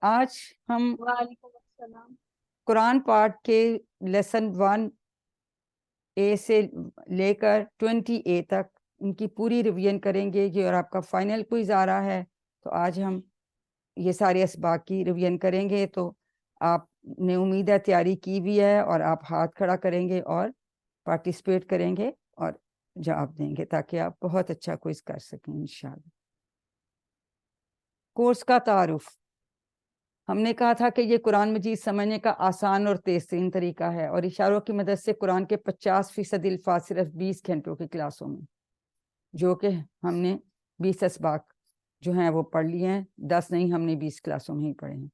آج ہم وعلیکم السلام قرآن پاک کے لیسن 1A سے لے کر 20A تک ان کی پوری ریویژن کریں گے اور آپ کا فائنل کوئز آ رہا ہے، تو آج ہم یہ سارے اسباق کی ریویژن کریں گے۔ تو آپ نے امید ہے تیاری کی بھی ہے، اور آپ ہاتھ کھڑا کریں گے اور پارٹیسپیٹ کریں گے اور جواب دیں گے تاکہ آپ بہت اچھا کوئز کر سکیں انشاءاللہ۔ کورس کا تعارف، ہم نے کہا تھا کہ یہ قرآن مجید سمجھنے کا آسان اور تیز ترین طریقہ ہے، اور اشاروں کی مدد سے قرآن کے 50% الفاظ صرف 20 گھنٹوں کی کلاسوں میں، جو کہ ہم نے 20 اسباق جو ہیں وہ پڑھ لیے ہیں، 10 نہیں، ہم نے 20 کلاسوں میں ہی پڑھے ہیں۔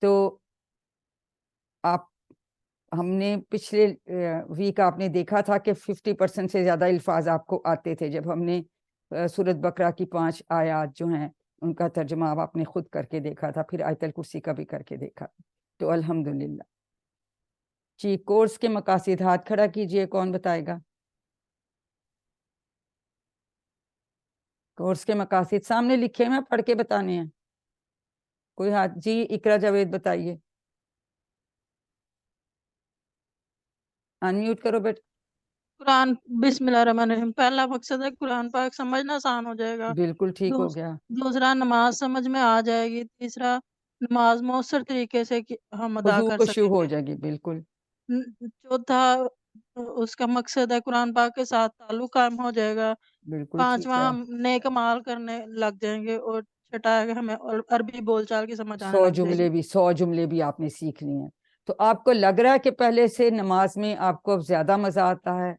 تو ہم نے پچھلے ویک آپ نے دیکھا تھا کہ 50% سے زیادہ الفاظ آپ کو آتے تھے جب ہم نے سورۃ بقرہ کی 5 آیات جو ہیں ان کا ترجمہ آپ نے خود کر کے دیکھا تھا، پھر آیت الکرسی کا بھی کر کے دیکھا۔ تو الحمدللہ جی، کورس کے مقاصد ہاتھ کھڑا کیجئے، کون بتائے گا؟ کورس کے مقاصد سامنے لکھے ہیں، پڑھ کے بتانے ہیں۔ کوئی ہاتھ؟ جی اقرا جاوید بتائیے، انمیوٹ کرو بیٹا۔ قرآن بسم اللہ الرحمن الرحیم، پہلا مقصد ہے قرآن پاک سمجھنا آسان ہو جائے گا، بالکل ٹھیک ہو گیا۔ دوسرا نماز سمجھ میں آ جائے گی، تیسرا نماز مؤثر طریقے سے ہم ادا خضوع کر خشوع سکیں ہو گے، جائے گی، بالکل۔ چوتھا اس کا مقصد ہے قرآن پاک کے ساتھ تعلق قائم ہو جائے گا، بالکل ٹھیک پانچواں ہے۔ ہم نیک عمال کرنے لگ جائیں گے، اور چھٹا ہے کہ ہمیں عربی بول چال کی سمجھ آنے 100 لگ جائے گی۔ جملے بھی 100 جملے بھی آپ نے سیکھ لیے ہیں۔ تو آپ کو لگ رہا ہے کہ پہلے سے نماز میں آپ کو اب زیادہ مزہ آتا ہے،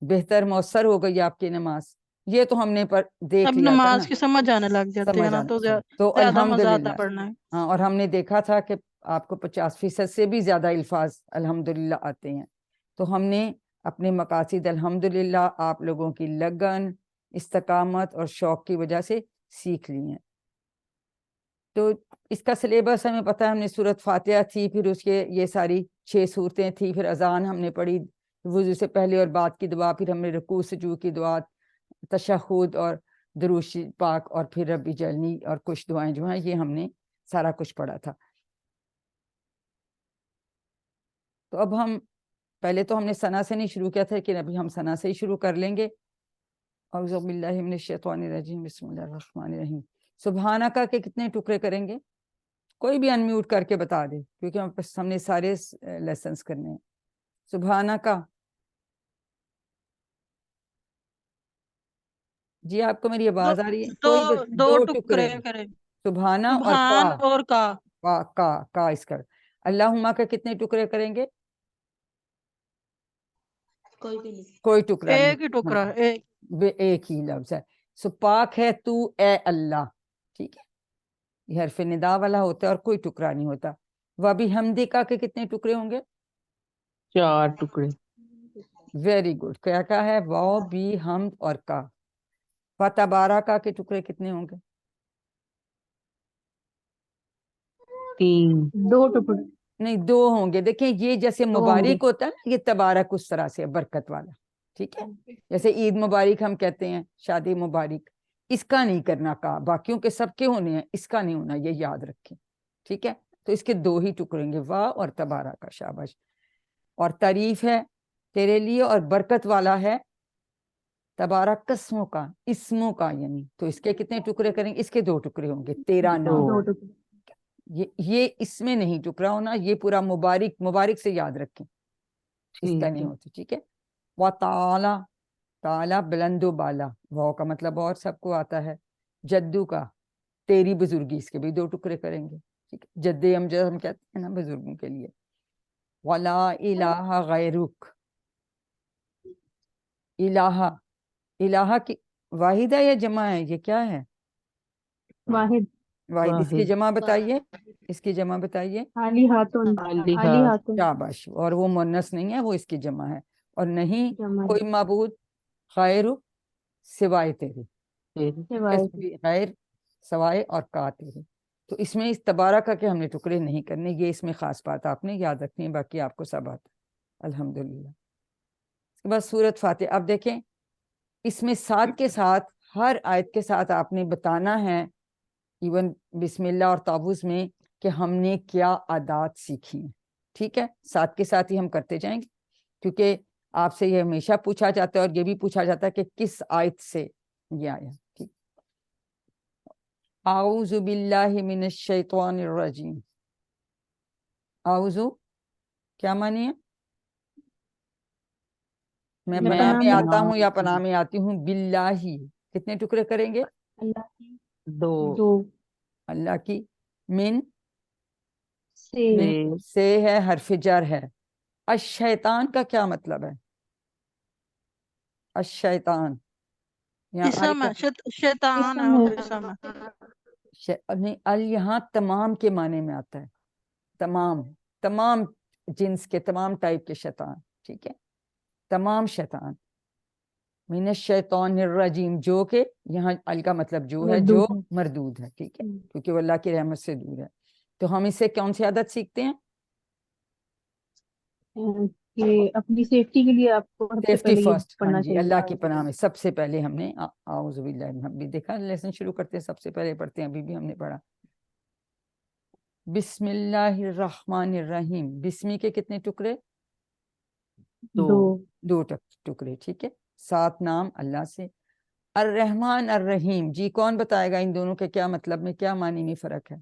بہتر مؤثر ہو گئی آپ کی نماز؟ یہ تو ہم نے دیکھ اب لیا تھا نا، نماز کی سمجھ آنے لگ جاتی ہے سمجھ نا، آنا تو چاہیے تو زیادہ مزہ آتا الحمدللہ۔ پڑھنا ہے۔ ہاں، اور ہم نے دیکھا تھا کہ آپ کو 50% سے بھی زیادہ الفاظ الحمدللہ آتے ہیں۔ تو ہم نے اپنے مقاصد الحمدللہ آپ لوگوں کی لگن، استقامت اور شوق کی وجہ سے سیکھ لی ہیں۔ تو اس کا سلیبس ہمیں پتہ ہے، ہم نے سورۃ فاتحہ تھی، پھر اس کے یہ ساری 6 صورتیں تھی، پھر اذان ہم نے پڑھی، وضو سے پہلے اور بعد کی دعا، پھر ہم نے رکوع سجود کی دعا، تشہد اور درود پاک، اور پھر رب اجعلنی اور کچھ دعائیں جو ہیں یہ ہم نے سارا کچھ پڑھا تھا۔ تو اب ہم پہلے تو ہم نے ثنا سے نہیں شروع کیا تھا، لیکن ابھی ہم ثنا سے ہی شروع کر لیں گے۔ اعوذ باللہ من الشیطان الرجیم، بسم اللہ الرحمن الرحیم۔ سبحانکا کے کتنے ٹکڑے کریں گے؟ کوئی بھی انمیوٹ کر کے بتا دے، کیونکہ ہم نے سارے لیسنز کرنے ہیں۔ سبحانکا، جی آپ کو میری دو آواز آ رہی ہے؟ دو کوئی دو دو ٹکڑے، ٹکڑے کریں، سبحانہ اور کا، سبحان اور کا اس کر۔ اللہم کا کتنے ٹکڑے کریں گے؟ کوئی بھی نہیں، کوئی ٹکڑا نہیں، ایک ہی ٹکڑا، ہاں، ایک۔ ایک ہی لفظ ہے۔ سو پاک ہے تو اے اللہ، ٹھیک ہے، یہ حرف ندا والا ہوتا ہے اور کوئی ٹکڑا نہیں ہوتا۔ وَبِحَمْدِکَ کے کتنے ٹکڑے ہوں گے؟ 4 ٹکڑے۔ ویری گڈ، کیا ہے؟ واو بی حمد اور کا۔ فتبارک کے ٹکڑے کتنے ہوں گے؟ 3۔ 2 ٹکڑے، نہیں، 2 ہوں گے۔ دیکھیں یہ جیسے 2 ہوں گے۔ مبارک ہوتا ہے نا، یہ تبارک اس طرح سے برکت والا، ٹھیک ہے، جیسے عید مبارک ہم کہتے ہیں، شادی مبارک، اس کا نہیں کرنا کا، باقیوں کے سب کے ہونے ہیں، اس کا نہیں ہونا، یہ یاد رکھیں، ٹھیک ہے۔ تو اس کے 2 ہی ٹکڑے ہوں گے، وا اور تبارک کا، شاباش۔ اور تعریف ہے تیرے لیے اور برکت والا ہے تبارک قسموں کا، اسموں کا، یعنی تو اس کے کتنے ٹکڑے کریں گے؟ اس کے 2 ٹکڑے ہوں گے، تیرا نام۔ 2 ٹکڑے، یہ اس میں نہیں ٹکڑا ہونا، یہ پورا مبارک سے یاد رکھیں، اس کا ٹھیک نہیں ہے۔ ہوتا، ٹھیک ہے۔ وَتَعَالَى، تعالی بلند و بالا، واو کا مطلب اور سب کو آتا ہے۔ جدو کا، تیری بزرگی، اس کے بھی 2 ٹکڑے کریں گے، ٹھیک ہے، جد امجد ہم کہتے ہیں نا بزرگوں کے لیے۔ وَلَا إِلَٰهَ غَيْرُكَ، الہ کی واحد ہے یا جمع ہے؟ یہ کیا ہے؟ واحد، واحد۔ اس کی واحد۔ جمع بتائیے، اس کی جمع بتائیے۔ عالی ہاتھوں، عالی عالی ہاتھ۔ ہاتھوں، شاباش، اور وہ مونس نہیں ہے، وہ اس کی جمع ہے۔ اور نہیں جمع کوئی معبود غیر سوائے تیرے، پھر غیر سوائے اور کا تیرے۔ تو اس میں اس تبارک کا کہ ہم نے ٹکڑے نہیں کرنے، یہ اس میں خاص بات آپ نے یاد رکھنی ہے، باقی آپ کو سب آتا ہے الحمدللہ۔ اس کے بعد سورۃ فاتحہ، اب دیکھیں اس میں ساتھ کے ساتھ ہر آیت کے ساتھ آپ نے بتانا ہے ایون بسم اللہ اور تعوذ میں کہ ہم نے کیا عادات سیکھی ہیں. ٹھیک ہے, ساتھ کے ساتھ ہی ہم کرتے جائیں گے, کیونکہ آپ سے یہ ہمیشہ پوچھا جاتا ہے اور یہ بھی پوچھا جاتا ہے کہ کس آیت سے یہ آیا. ٹھیک, اعوذ باللہ من الشیطان الرجیم. اعوذ کیا معنی ہے؟ میں میں پناہ پناہ میں میں آتا ہوں یا پناہ میں آتی ہوں. باللہ, کتنے ٹکڑے کریں گے؟ اللہ کی 2 دو اللہ کی. من سے سے ہے, حرف جر ہے. الشیطان کا کیا مطلب ہے؟ الشیطان یہاں اسم ہے، شیطان ہے اسم وہ ہے. اسم ہے. نہیں, ال یہاں تمام کے معنی میں آتا ہے. تمام, تمام جنس کے, تمام ٹائپ کے شیطان. ٹھیک ہے, تمام شیطان. من الشیطان الرجیم, جو کہ یہاں ال کا مطلب جو ہے, جو مردود ہے. مردود ہے. ٹھیک ہے, کیونکہ وہ اللہ کی رحمت سے دور ہے. تو ہم اس سے کون سی عادت سیکھتے ہیں؟ کہ اپنی سیفٹی کے لیے آپ کو سب سے سیفٹی پہلے یہ فرسٹ. ہاں پڑھنا جی, چاہیے. اللہ کی پناہ میں سب سے پہلے ہم نے اعوذ باللہ. ہم بھی دیکھا لیسن شروع کرتے ہیں, سب سے پہلے پڑھتے ہیں, ابھی بھی ہم نے پڑھا بسم اللہ الرحمن الرحیم. بسمی کے کتنے ٹکڑے؟ 2 2 ٹکڑے. ٹھیک ہے, 7 نام اللہ سے. الرحمن الرحیم, جی کون بتائے گا ان دونوں کے کیا مطلب میں, کیا معنی میں فرق ہے؟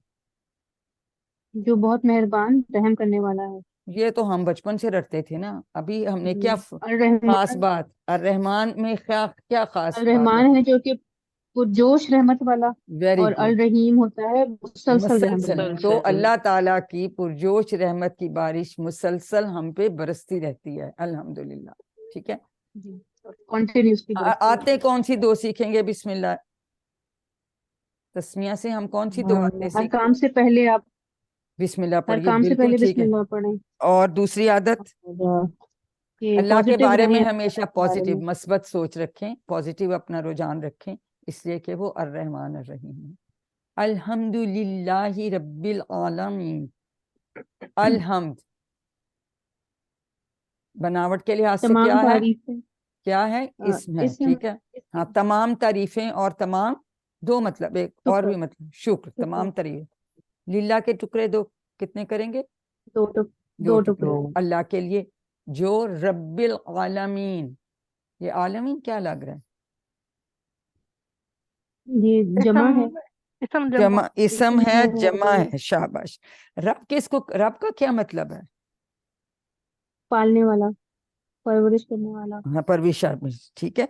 جو بہت مہربان رحم کرنے والا ہے. یہ تو ہم بچپن سے رٹتے تھے نا. ابھی ہم نے کیا خاص الرحمن بات, الرحمن میں کیا خاص بات ہے؟ الرحمن ہے جو کہ پرجوش رحمت والا, ویری اور گڈ, الرحیم ہوتا ہے مسلسل رحم کرنے مسلسل. والا. تو اللہ تعالیٰ کی پرجوش رحمت کی بارش مسلسل ہم پہ برستی رہتی ہے, الحمدللہ. ٹھیک ہے, جی, کنٹینیوسلی برستی آتے رہتی کون سی 2 سیکھیں گے؟ بسم اللہ تسمیہ سے ہم کون سی 2 ہے. آتے ہر سیکھیں؟ کام سے پہلے آپ بسم اللہ ہر پڑھیے, کام سے بالکل پہلے ٹھیک بسم ہے. اللہ پڑھیں. اور دوسری عادت, اور کہ اللہ کے پازیٹیو بارے میں رہیں ہمیشہ کے بارے پازیٹیو, میں. مثبت سوچ رکھیں, پازیٹیو اپنا رجحان رکھیں, اس لیے کہ وہ الرحمن الرحیم ہے. الحمد للہ رب العالمین. الحمد بناوٹ کے لحاظ سے تمام کیا ہے؟ تعریفیں کیا ہے؟ اسم ہے. اسم ٹھیک ہے, ہاں, تمام تعریفیں اور تمام 2 مطلب, ایک اور شکر بھی مطلب شکر. تمام تعریف. للہ کے ٹکڑے 2 کتنے کریں گے؟ 2 2 ٹکڑے. ٹکڑے اللہ کے لیے, جو رب العالمین. یہ عالمین کیا لگ رہا ہے؟ یہ جمع ہے. اسم جمع, اسم ہے, ہے. جمع ہے. شاباش. رب کس کو, رب کا کیا مطلب ہے؟ پالنے والا, پرورش کرنے والا. ہاں, پرورش. ٹھیک ہے,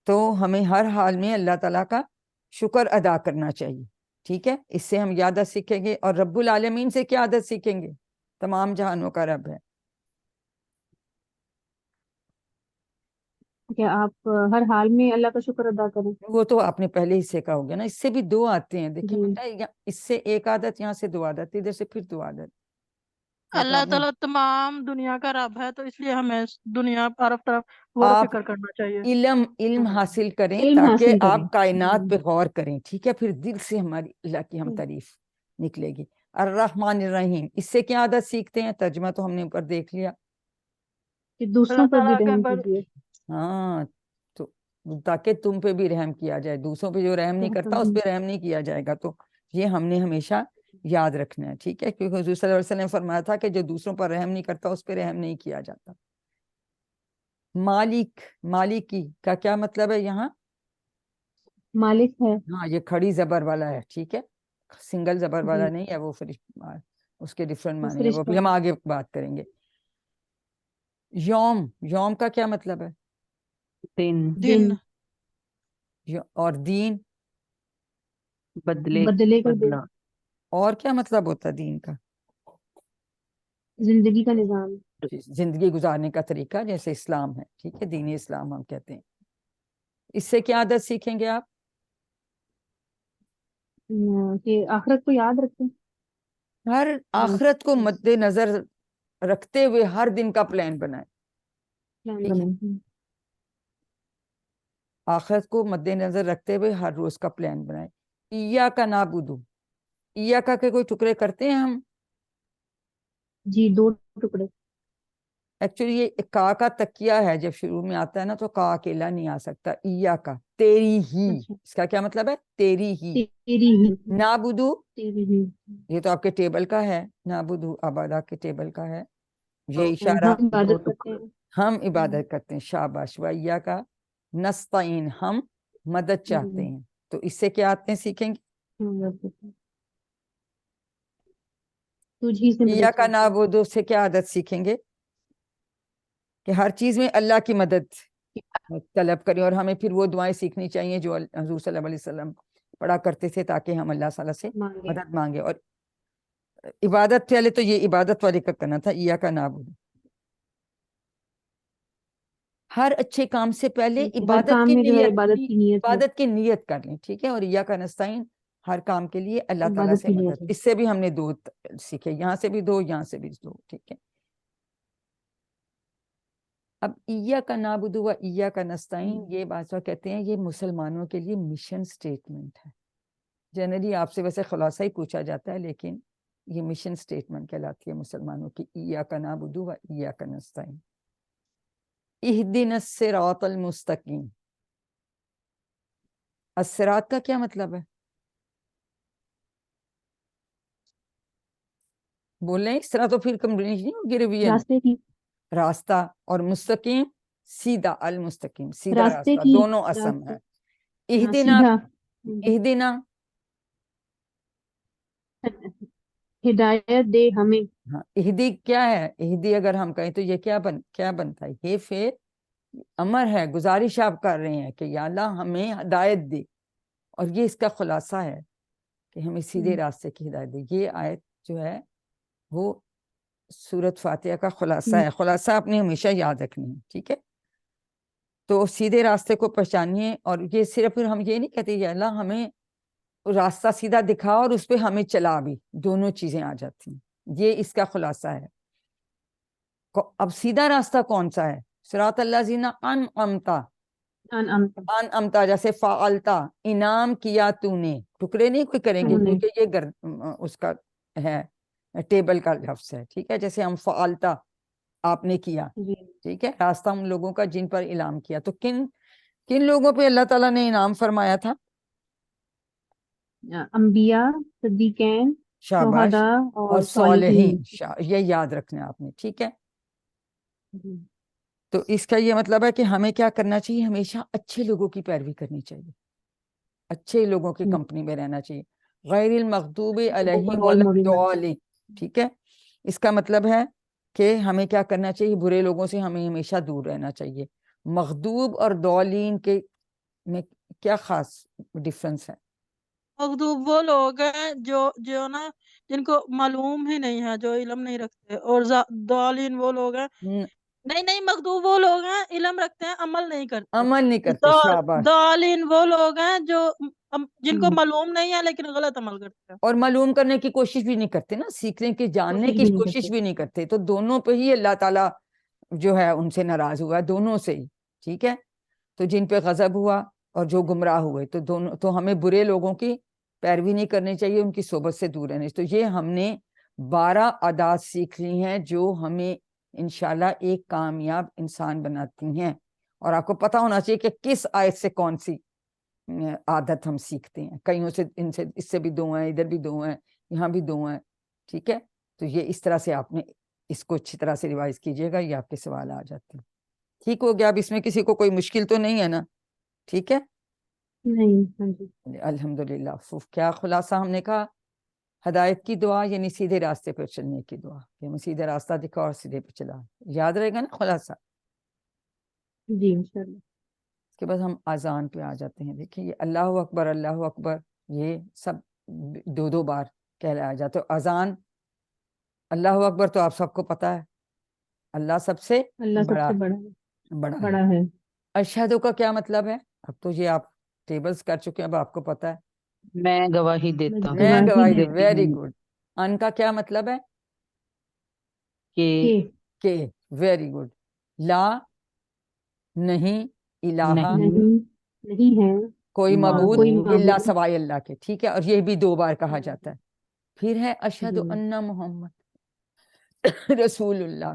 تو ہمیں ہر حال میں اللہ تعالیٰ کا شکر ادا کرنا چاہیے. ٹھیک ہے, اس سے ہم یہ عادت سیکھیں گے. اور رب العالمین سے کیا عادت سیکھیں گے؟ تمام جہانوں کا رب ہے. کہ آپ ہر حال میں اللہ کا شکر ادا کریں. وہ تو آپ نے پہلے ہی سے کہا ہوگا نا. اس سے بھی 2 آتے ہیں, دیکھیں جی. بیٹا, اس سے 1 عادت, یہاں سے 2 عادت, ادھر سے پھر 2 عادت. یہ تو اللہ آپ نے, تعالیٰ تمام دنیا کا رب ہے، تو اس لیے ہمیں دنیا طرف غور و آپ فکر کرنا چاہیے۔ علم حاصل کریں علم تاکہ حاصل کریں. آپ کائنات پہ غور کریں. ٹھیک ہے, پھر دل سے ہماری اللہ کی ہم تعریف نکلے گی. الرحمن الرحیم, اس سے کیا عادت سیکھتے ہیں؟ ترجمہ تو ہم نے اوپر دیکھ لیا. کہ دوسروں اللہ پر بھی تعالیٰ کے رحم پر کیجیے. ہاں, تو تاکہ تم پہ بھی رحم کیا جائے. دوسروں پہ جو رحم نہیں کرتا اس پہ رحم نہیں کیا جائے گا. تو یہ ہم نے ہمیشہ یاد رکھنا ہے. ٹھیک ہے, کیونکہ حضور صلی اللہ علیہ وسلم نے فرمایا تھا کہ جو دوسروں پر رحم نہیں کرتا اس پہ رحم نہیں کیا جاتا. مالک, مالکی کا کیا مطلب ہے یہاں؟ مالک ہے. ہاں, یہ کھڑی زبر والا ہے. ٹھیک ہے, سنگل زبر والا جی. نہیں ہے وہ, اس کے ڈفرنٹ وہ معنی ہے, وہ فرشتہ بھی ہم آگے بات کریں گے. یوم, یوم کا کیا مطلب ہے؟ دن. دن۔ اور دین, بدلے کا دن. بدلہ. اور کیا مطلب ہوتا ہے دین کا؟ زندگی کا نظام. زندگی گزارنے کا طریقہ, جیسے اسلام ہے. ٹھیک ہے, دین اسلام ہم کہتے ہیں. اس سے کیا عادت سیکھیں گے آپ؟ کہ آخرت کو یاد رکھیں. ہر آخرت کو مد نظر رکھتے ہوئے ہر دن کا پلان بنائیں. ٹھیک ہے, آخرت کو مد نظر رکھتے ہوئے ہر روز کا پلان بنائیں. ایاک نعبد, ایاک کے کوئی ٹکڑے کرتے ہیں ہم؟ جی, 2 ٹکڑے. ایکچولی یہ کا تکیہ ہے، جب شروع میں آتا ہے نا تو کا اکیلا نہیں آ سکتا، ایا کا، تیری ہی، اچھا، اس کا کیا مطلب ہے؟ تیری ہی. تیری ہی، نعبدو، تیری ہی، یہ تو آپ کے ٹیبل کا ہے، نعبدو عبادہ کے ٹیبل کا ہے، یہ تو اشارہ ہم عبادت کرتے ہیں. ہم عبادت کرتے ہیں. شاباش. وَإِيَّاكَ کا نستعین، ہم مدد چاہتے ہیں. تو اس سے کیا آتے ہیں سیکھیں گے؟ تجھی سے مدد اِيَّاكَ چاہتے ہیں. نَعْبُدُ سے کیا عادت سیکھیں گے؟ کہ ہر چیز میں اللہ کی مدد طلب کریں، اور ہمیں پھر وہ دعائیں سیکھنی چاہیے جو حضور صلی اللہ علیہ وسلم پڑھا کرتے تھے، تاکہ ہم اللہ تعالیٰ سے مانگے. مدد مانگے. اور عبادت پہلے تو یہ عبادت والے کا کرنا تھا، اِيَّاكَ نَعْبُدُ. ہر اچھے کام سے پہلے ٹھیک ہے. ہر عبادت کام کی میں جو ہے نیت، عبادت کی نیت ہو. عبادت کی نیت کر لیں، ٹھیک ہے. اور اِيَّاكَ نستعین، ہر کام کے لیے اللہ تعالیٰ عبادت سے کی مدد. نیت ہو. اس سے بھی ہم نے دو سیکھے، یہاں سے بھی دو، یہاں سے بھی دو، ٹھیک ہے. اب اِيَّاكَ نَعْبُدُ و اِيَّاكَ نستعین، یہ بات کہتے ہیں یہ مسلمانوں کے لیے مشن سٹیٹمنٹ ہے. جنرلی آپ سے ویسے خلاصہ ہی پوچھا جاتا ہے، لیکن یہ مشن سٹیٹمنٹ کہلاتی ہے مسلمانوں کی. اِيَّاكَ نَعْبُدُ و اِيَّاكَ نستعین. اہدنا الصراط المستقیم. الصراط کا کیا مطلب ہے؟ بول رہے ہیں اس طرح تو پھر کمپلیٹ نہیں ہوگی ریویژن. راستے کی، راستہ، اور مستقیم سیدھا، المستقیم سیدھا راستے راستہ، کی، دونوں اسم راستے. ہے. ہاں، اہدنا، سیدھا. اہدنا، ہدایت دے ہمیں. ہاں اہدی کیا ہے؟ اہدی اگر ہم کہیں تو یہ کیا بنتا ہے؟ یہ پھر امر ہے، گزارش آپ کر رہے ہیں کہ یا اللہ ہمیں ہدایت دے، اور یہ اس کا خلاصہ ہے کہ ہمیں سیدھے راستے کی ہدایت دے. یہ آیت جو ہے وہ سورۃ فاتحہ کا خلاصہ ہے. خلاصہ آپ نے ہمیشہ یاد رکھنی ہے، ٹھیک ہے. تو سیدھے راستے کو پہچانیے، اور یہ صرف پھر ہم یہ نہیں کہتے یا اللہ ہمیں راستہ سیدھا دکھا اور اس پہ ہمیں چلا بھی، دونوں چیزیں آ جاتی ہیں. یہ اس کا خلاصہ ہے. اب سیدھا راستہ کون سا ہے؟ صراط الذین انعمت، انعمتا جیسے فعلتا، انعام کیا تو نے، ٹکڑے نہیں کوئی کریں گے، تو نے. کیونکہ یہ اس کا ہے، ٹیبل کا لفظ ہے، ٹھیک ہے. جیسے ہم فعلتا، آپ نے کیا، جی. ٹھیک ہے. راستہ ان لوگوں کا جن پر انعام کیا. تو کن لوگوں پہ اللہ تعالیٰ نے انعام فرمایا تھا؟ انبیاء، صدیقین، شاباش. شہداء اور اور صالحین. صالحین، یہ یاد رکھنا آپ نے، ٹھیک ہے. جی. تو اس کا یہ مطلب ہے کہ ہمیں کیا کرنا چاہیے؟ ہمیشہ اچھے لوگوں کی پیروی کرنی چاہیے، اچھے لوگوں کی کمپنی میں رہنا چاہیے. غیر المغضوب لوگوں کو علیہم رول ولا ماڈل بننا الضالین، ٹھیک ہے. اس کا مطلب ہے کہ ہمیں کیا کرنا چاہیے؟ برے لوگوں سے ہمیں ہمیشہ دور رہنا چاہیے. مغضوب اور ضالین کے میں کیا خاص ڈفرنس ہے؟ مغضوب وہ لوگ ہیں جو نا جن کو معلوم ہی نہیں ہے، جو علم نہیں رکھتے، اور ضالین وہ لوگ ہیں، نہیں مغضوب وہ لوگ ہیں علم رکھتے ہیں، عمل نہیں کرتے. عمل نہیں کرتے. شاباش. ضالین وہ لوگ ہیں جن کو معلوم نہیں ہے لیکن غلط عمل کرتے ہیں. اور معلوم کرنے کی کوشش بھی نہیں کرتے نا، سیکھنے کی، جاننے کوشش کی بھی نہیں کوشش کرتے. بھی نہیں کرتے. تو دونوں پہ ہی اللہ تعالیٰ جو ہے ان سے ناراض ہوا، دونوں سے ہی، ٹھیک ہے. تو جن پہ غضب ہوا اور جو گمراہ ہوئے، تو دونوں، تو ہمیں برے لوگوں کی پیروی نہیں کرنی چاہیے، ان کی صحبت سے دور رہنے. تو یہ ہم نے 12 عادات سیکھ لی ہیں جو ہمیں انشاءاللہ ایک کامیاب انسان بناتی ہیں. اور آپ کو پتہ ہونا چاہیے کہ کس آیت سے کون سی عادت ہم سیکھتے ہیں. کئیوں سے اس سے بھی 2 ہیں، ادھر بھی 2 ہیں، یہاں بھی 2 ہیں، ٹھیک ہے. تو یہ اس طرح سے آپ نے اس کو اچھی طرح سے ریوائز کیجئے گا، یہ آپ کے سوال آ جاتے ہیں. ٹھیک ہو گیا؟ اب اس میں کسی کو کوئی مشکل تو نہیں ہے نا؟ ٹھیک ہے. نہیں. ہاں جی. الحمدللہ. کیا خلاصہ ہم نے کہا؟ ہدایت کی دعا یعنی سیدھے راستے پر چلنے کی دعا، کہ ہمیں سیدھے راستہ دکھا اور سیدھے پہ چلا. یاد رہے گا نا خلاصہ؟ جی انشاءاللہ. اس کے بعد ہم اذان پہ آ جاتے ہیں. دیکھیں یہ اللہ اکبر یہ سب 2 بار کہلایا جاتا ہے. اذان، اللہ اکبر تو آپ سب کو پتہ ہے، اللہ سب سے اللہ سب بڑا سے بڑا ہے. اشہدو کا کیا مطلب ہے؟ اب تو یہ آپ ٹیبلز کر چکے ہیں، اب آپ کو پتہ ہے. میں گواہی دیتا ہوں میں گواہی دے. دیتی ویری ہوں گڈ. ان کا کیا مطلب ہے؟ کہ کہ. Very good. لا، نہیں، الہ، نہیں ہے کوئی معبود کوئی معبود الا معبود. سوائے اللہ کے، ٹھیک ہے. اور یہ بھی 2 بار کہا جاتا ہے. پھر ہے اشہد جی. ان محمد رسول اللہ.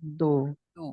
2। 2,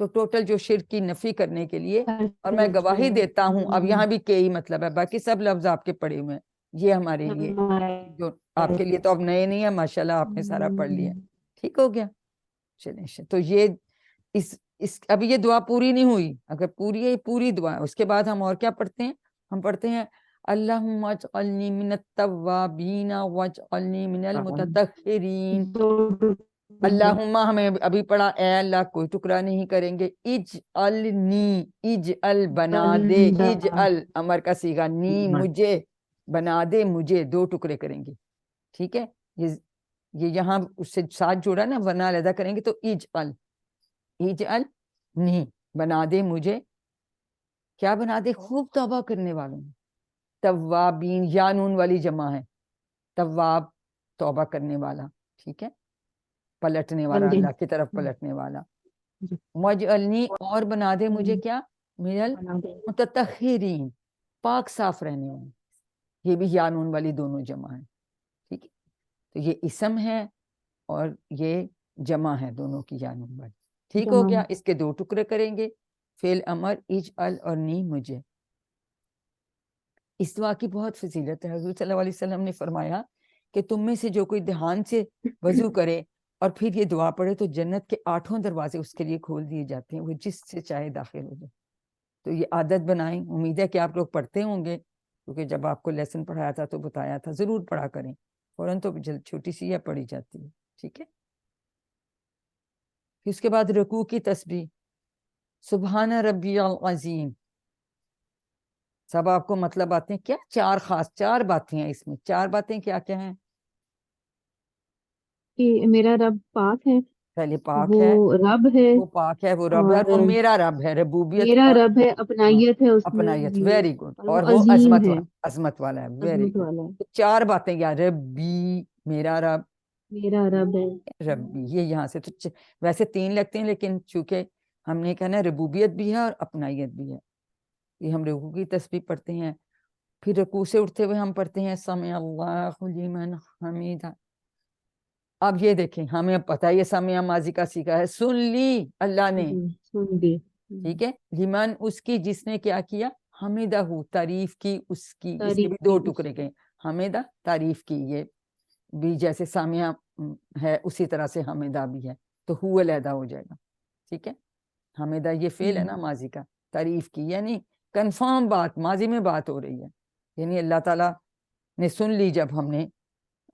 تو ٹوٹل جو شرک کی نفی کرنے کے لیے، ہر اور میں طرف گواہی سے دیتا ہوں، اب یہاں بھی کے ہی مطلب ہے، باقی سب لفظ آپ کے پڑھے ہوئے ہیں، یہ ہمارے لیے جو آپ کے لیے تو اب نئے نہیں ہے، ماشاءاللہ آپ نے سارا پڑھ لیا، ٹھیک ہو گیا. چلیں تو یہ ابھی یہ دعا پوری نہیں ہوئی، اگر پوری ہے پوری دعا ہے. اس کے بعد ہم اور کیا پڑھتے ہیں؟ ہم پڑھتے ہیں اللہم اجعلنی من التوابین واجعلنی من المتطہرین. اللہم ہمیں ابھی پڑھا اے اللہ، کوئی ٹکڑا نہیں کریں گے. اجعلنی، اجعل بنا دے، اجعل امر کا صیغہ، نی مجھے، بنا دے مجھے، 2 ٹکڑے کریں گے، ٹھیک ہے. یہ یہاں اس سے ساتھ جوڑا نا، ورنہ علیحدہ کریں گے تو اجعل، اجعل نی، بنا دے مجھے، کیا بنا دے؟ خوب توبہ کرنے والوں. توابین، یا نون والی جمع ہے، تواب توبہ کرنے والا، ٹھیک ہے، پلٹنے والا، اللہ کی طرف پلٹنے والا. وجعلنی، اور بنا دے مجھے کیا؟ من المتطہرین، پاک صاف رہنے والے. یہ بھی یا نون والی دونوں جمع ہے، ٹھیک ہے. تو یہ اسم ہے اور یہ جمع ہے، دونوں کی یا نون والی، ٹھیک ہو گیا. اس کے 2 ٹکڑے کریں گے، فعل امر اجعل اور نی مجھے. اس دعا کی بہت فضیلت ہے. حضور صلی اللہ علیہ وسلم نے فرمایا کہ تم میں سے جو کوئی دھیان سے وضو کرے اور پھر یہ دعا پڑھے تو جنت کے 8 دروازے اس کے لیے کھول دیے جاتے ہیں، وہ جس سے چاہے داخل ہو جائے. تو یہ عادت بنائیں. امید ہے کہ آپ لوگ پڑھتے ہوں گے، کیونکہ جب آپ کو لیسن پڑھایا تھا تو بتایا تھا ضرور پڑھا کریں. فوراً تو چھوٹی سی یا پڑھی جاتی ہے، ٹھیک ہے. پھر اس کے بعد رکوع کی تسبیح، سبحان ربی العظیم. سب آپ کو مطلب آتے ہیں کیا؟ 4 باتیں ہیں اس میں. 4 باتیں کیا کیا ہیں؟ کہ میرا رب پاک ہے، پہلے پاک ہے، وہ رب ہے، وہ پاک ہے، وہ رب ہے، اور وہ میرا رب ہے، ربوبیت میرا اور رب ہے، اپنائیت ہے اس میں اپنائیت. بھی، ویری گڈ. اور اور وہ وہ عظیم ہے، عظمت والا ہے. ویری عظمت گڈ. والا ہے. 4 باتیں کیا؟ ربی، میرا رب، میرا رب ہے، ربی. یہ یہاں سے تو ویسے 3 لگتے ہیں، لیکن چونکہ ہم نے کہنا ہے ربوبیت بھی ہے اور اپنائیت بھی ہے. یہ ہم رکوع کی تسبیح پڑھتے ہیں. پھر رکوع سے اٹھتے ہوئے ہم پڑھتے ہیں سمع اللہ لمن حمیدہ. اب یہ دیکھیں، ہمیں پتہ ہے یہ سمع ماضی کا صیغہ ہے، سن لی اللہ نے، سن لی. ٹھیک ہے. لمن، اس کی جس نے کیا کیا؟ حمیدہ، تعریف کی اس کی. اس کے تعریف بھی کی 2 اس ٹکڑے گئے، حمیدہ تعریف کی. یہ بھی جیسے سامعہ ہے اسی طرح سے حمیدہ بھی ہے، تو ہو علیحدہ ہو جائے گا، ٹھیک ہے. حمیدہ یہ فعل ہے نا ماضی کا، تعریف کی یعنی کنفرم بات، ماضی میں بات ہو رہی ہے، یعنی اللہ تعالیٰ نے سن لی جب ہم نے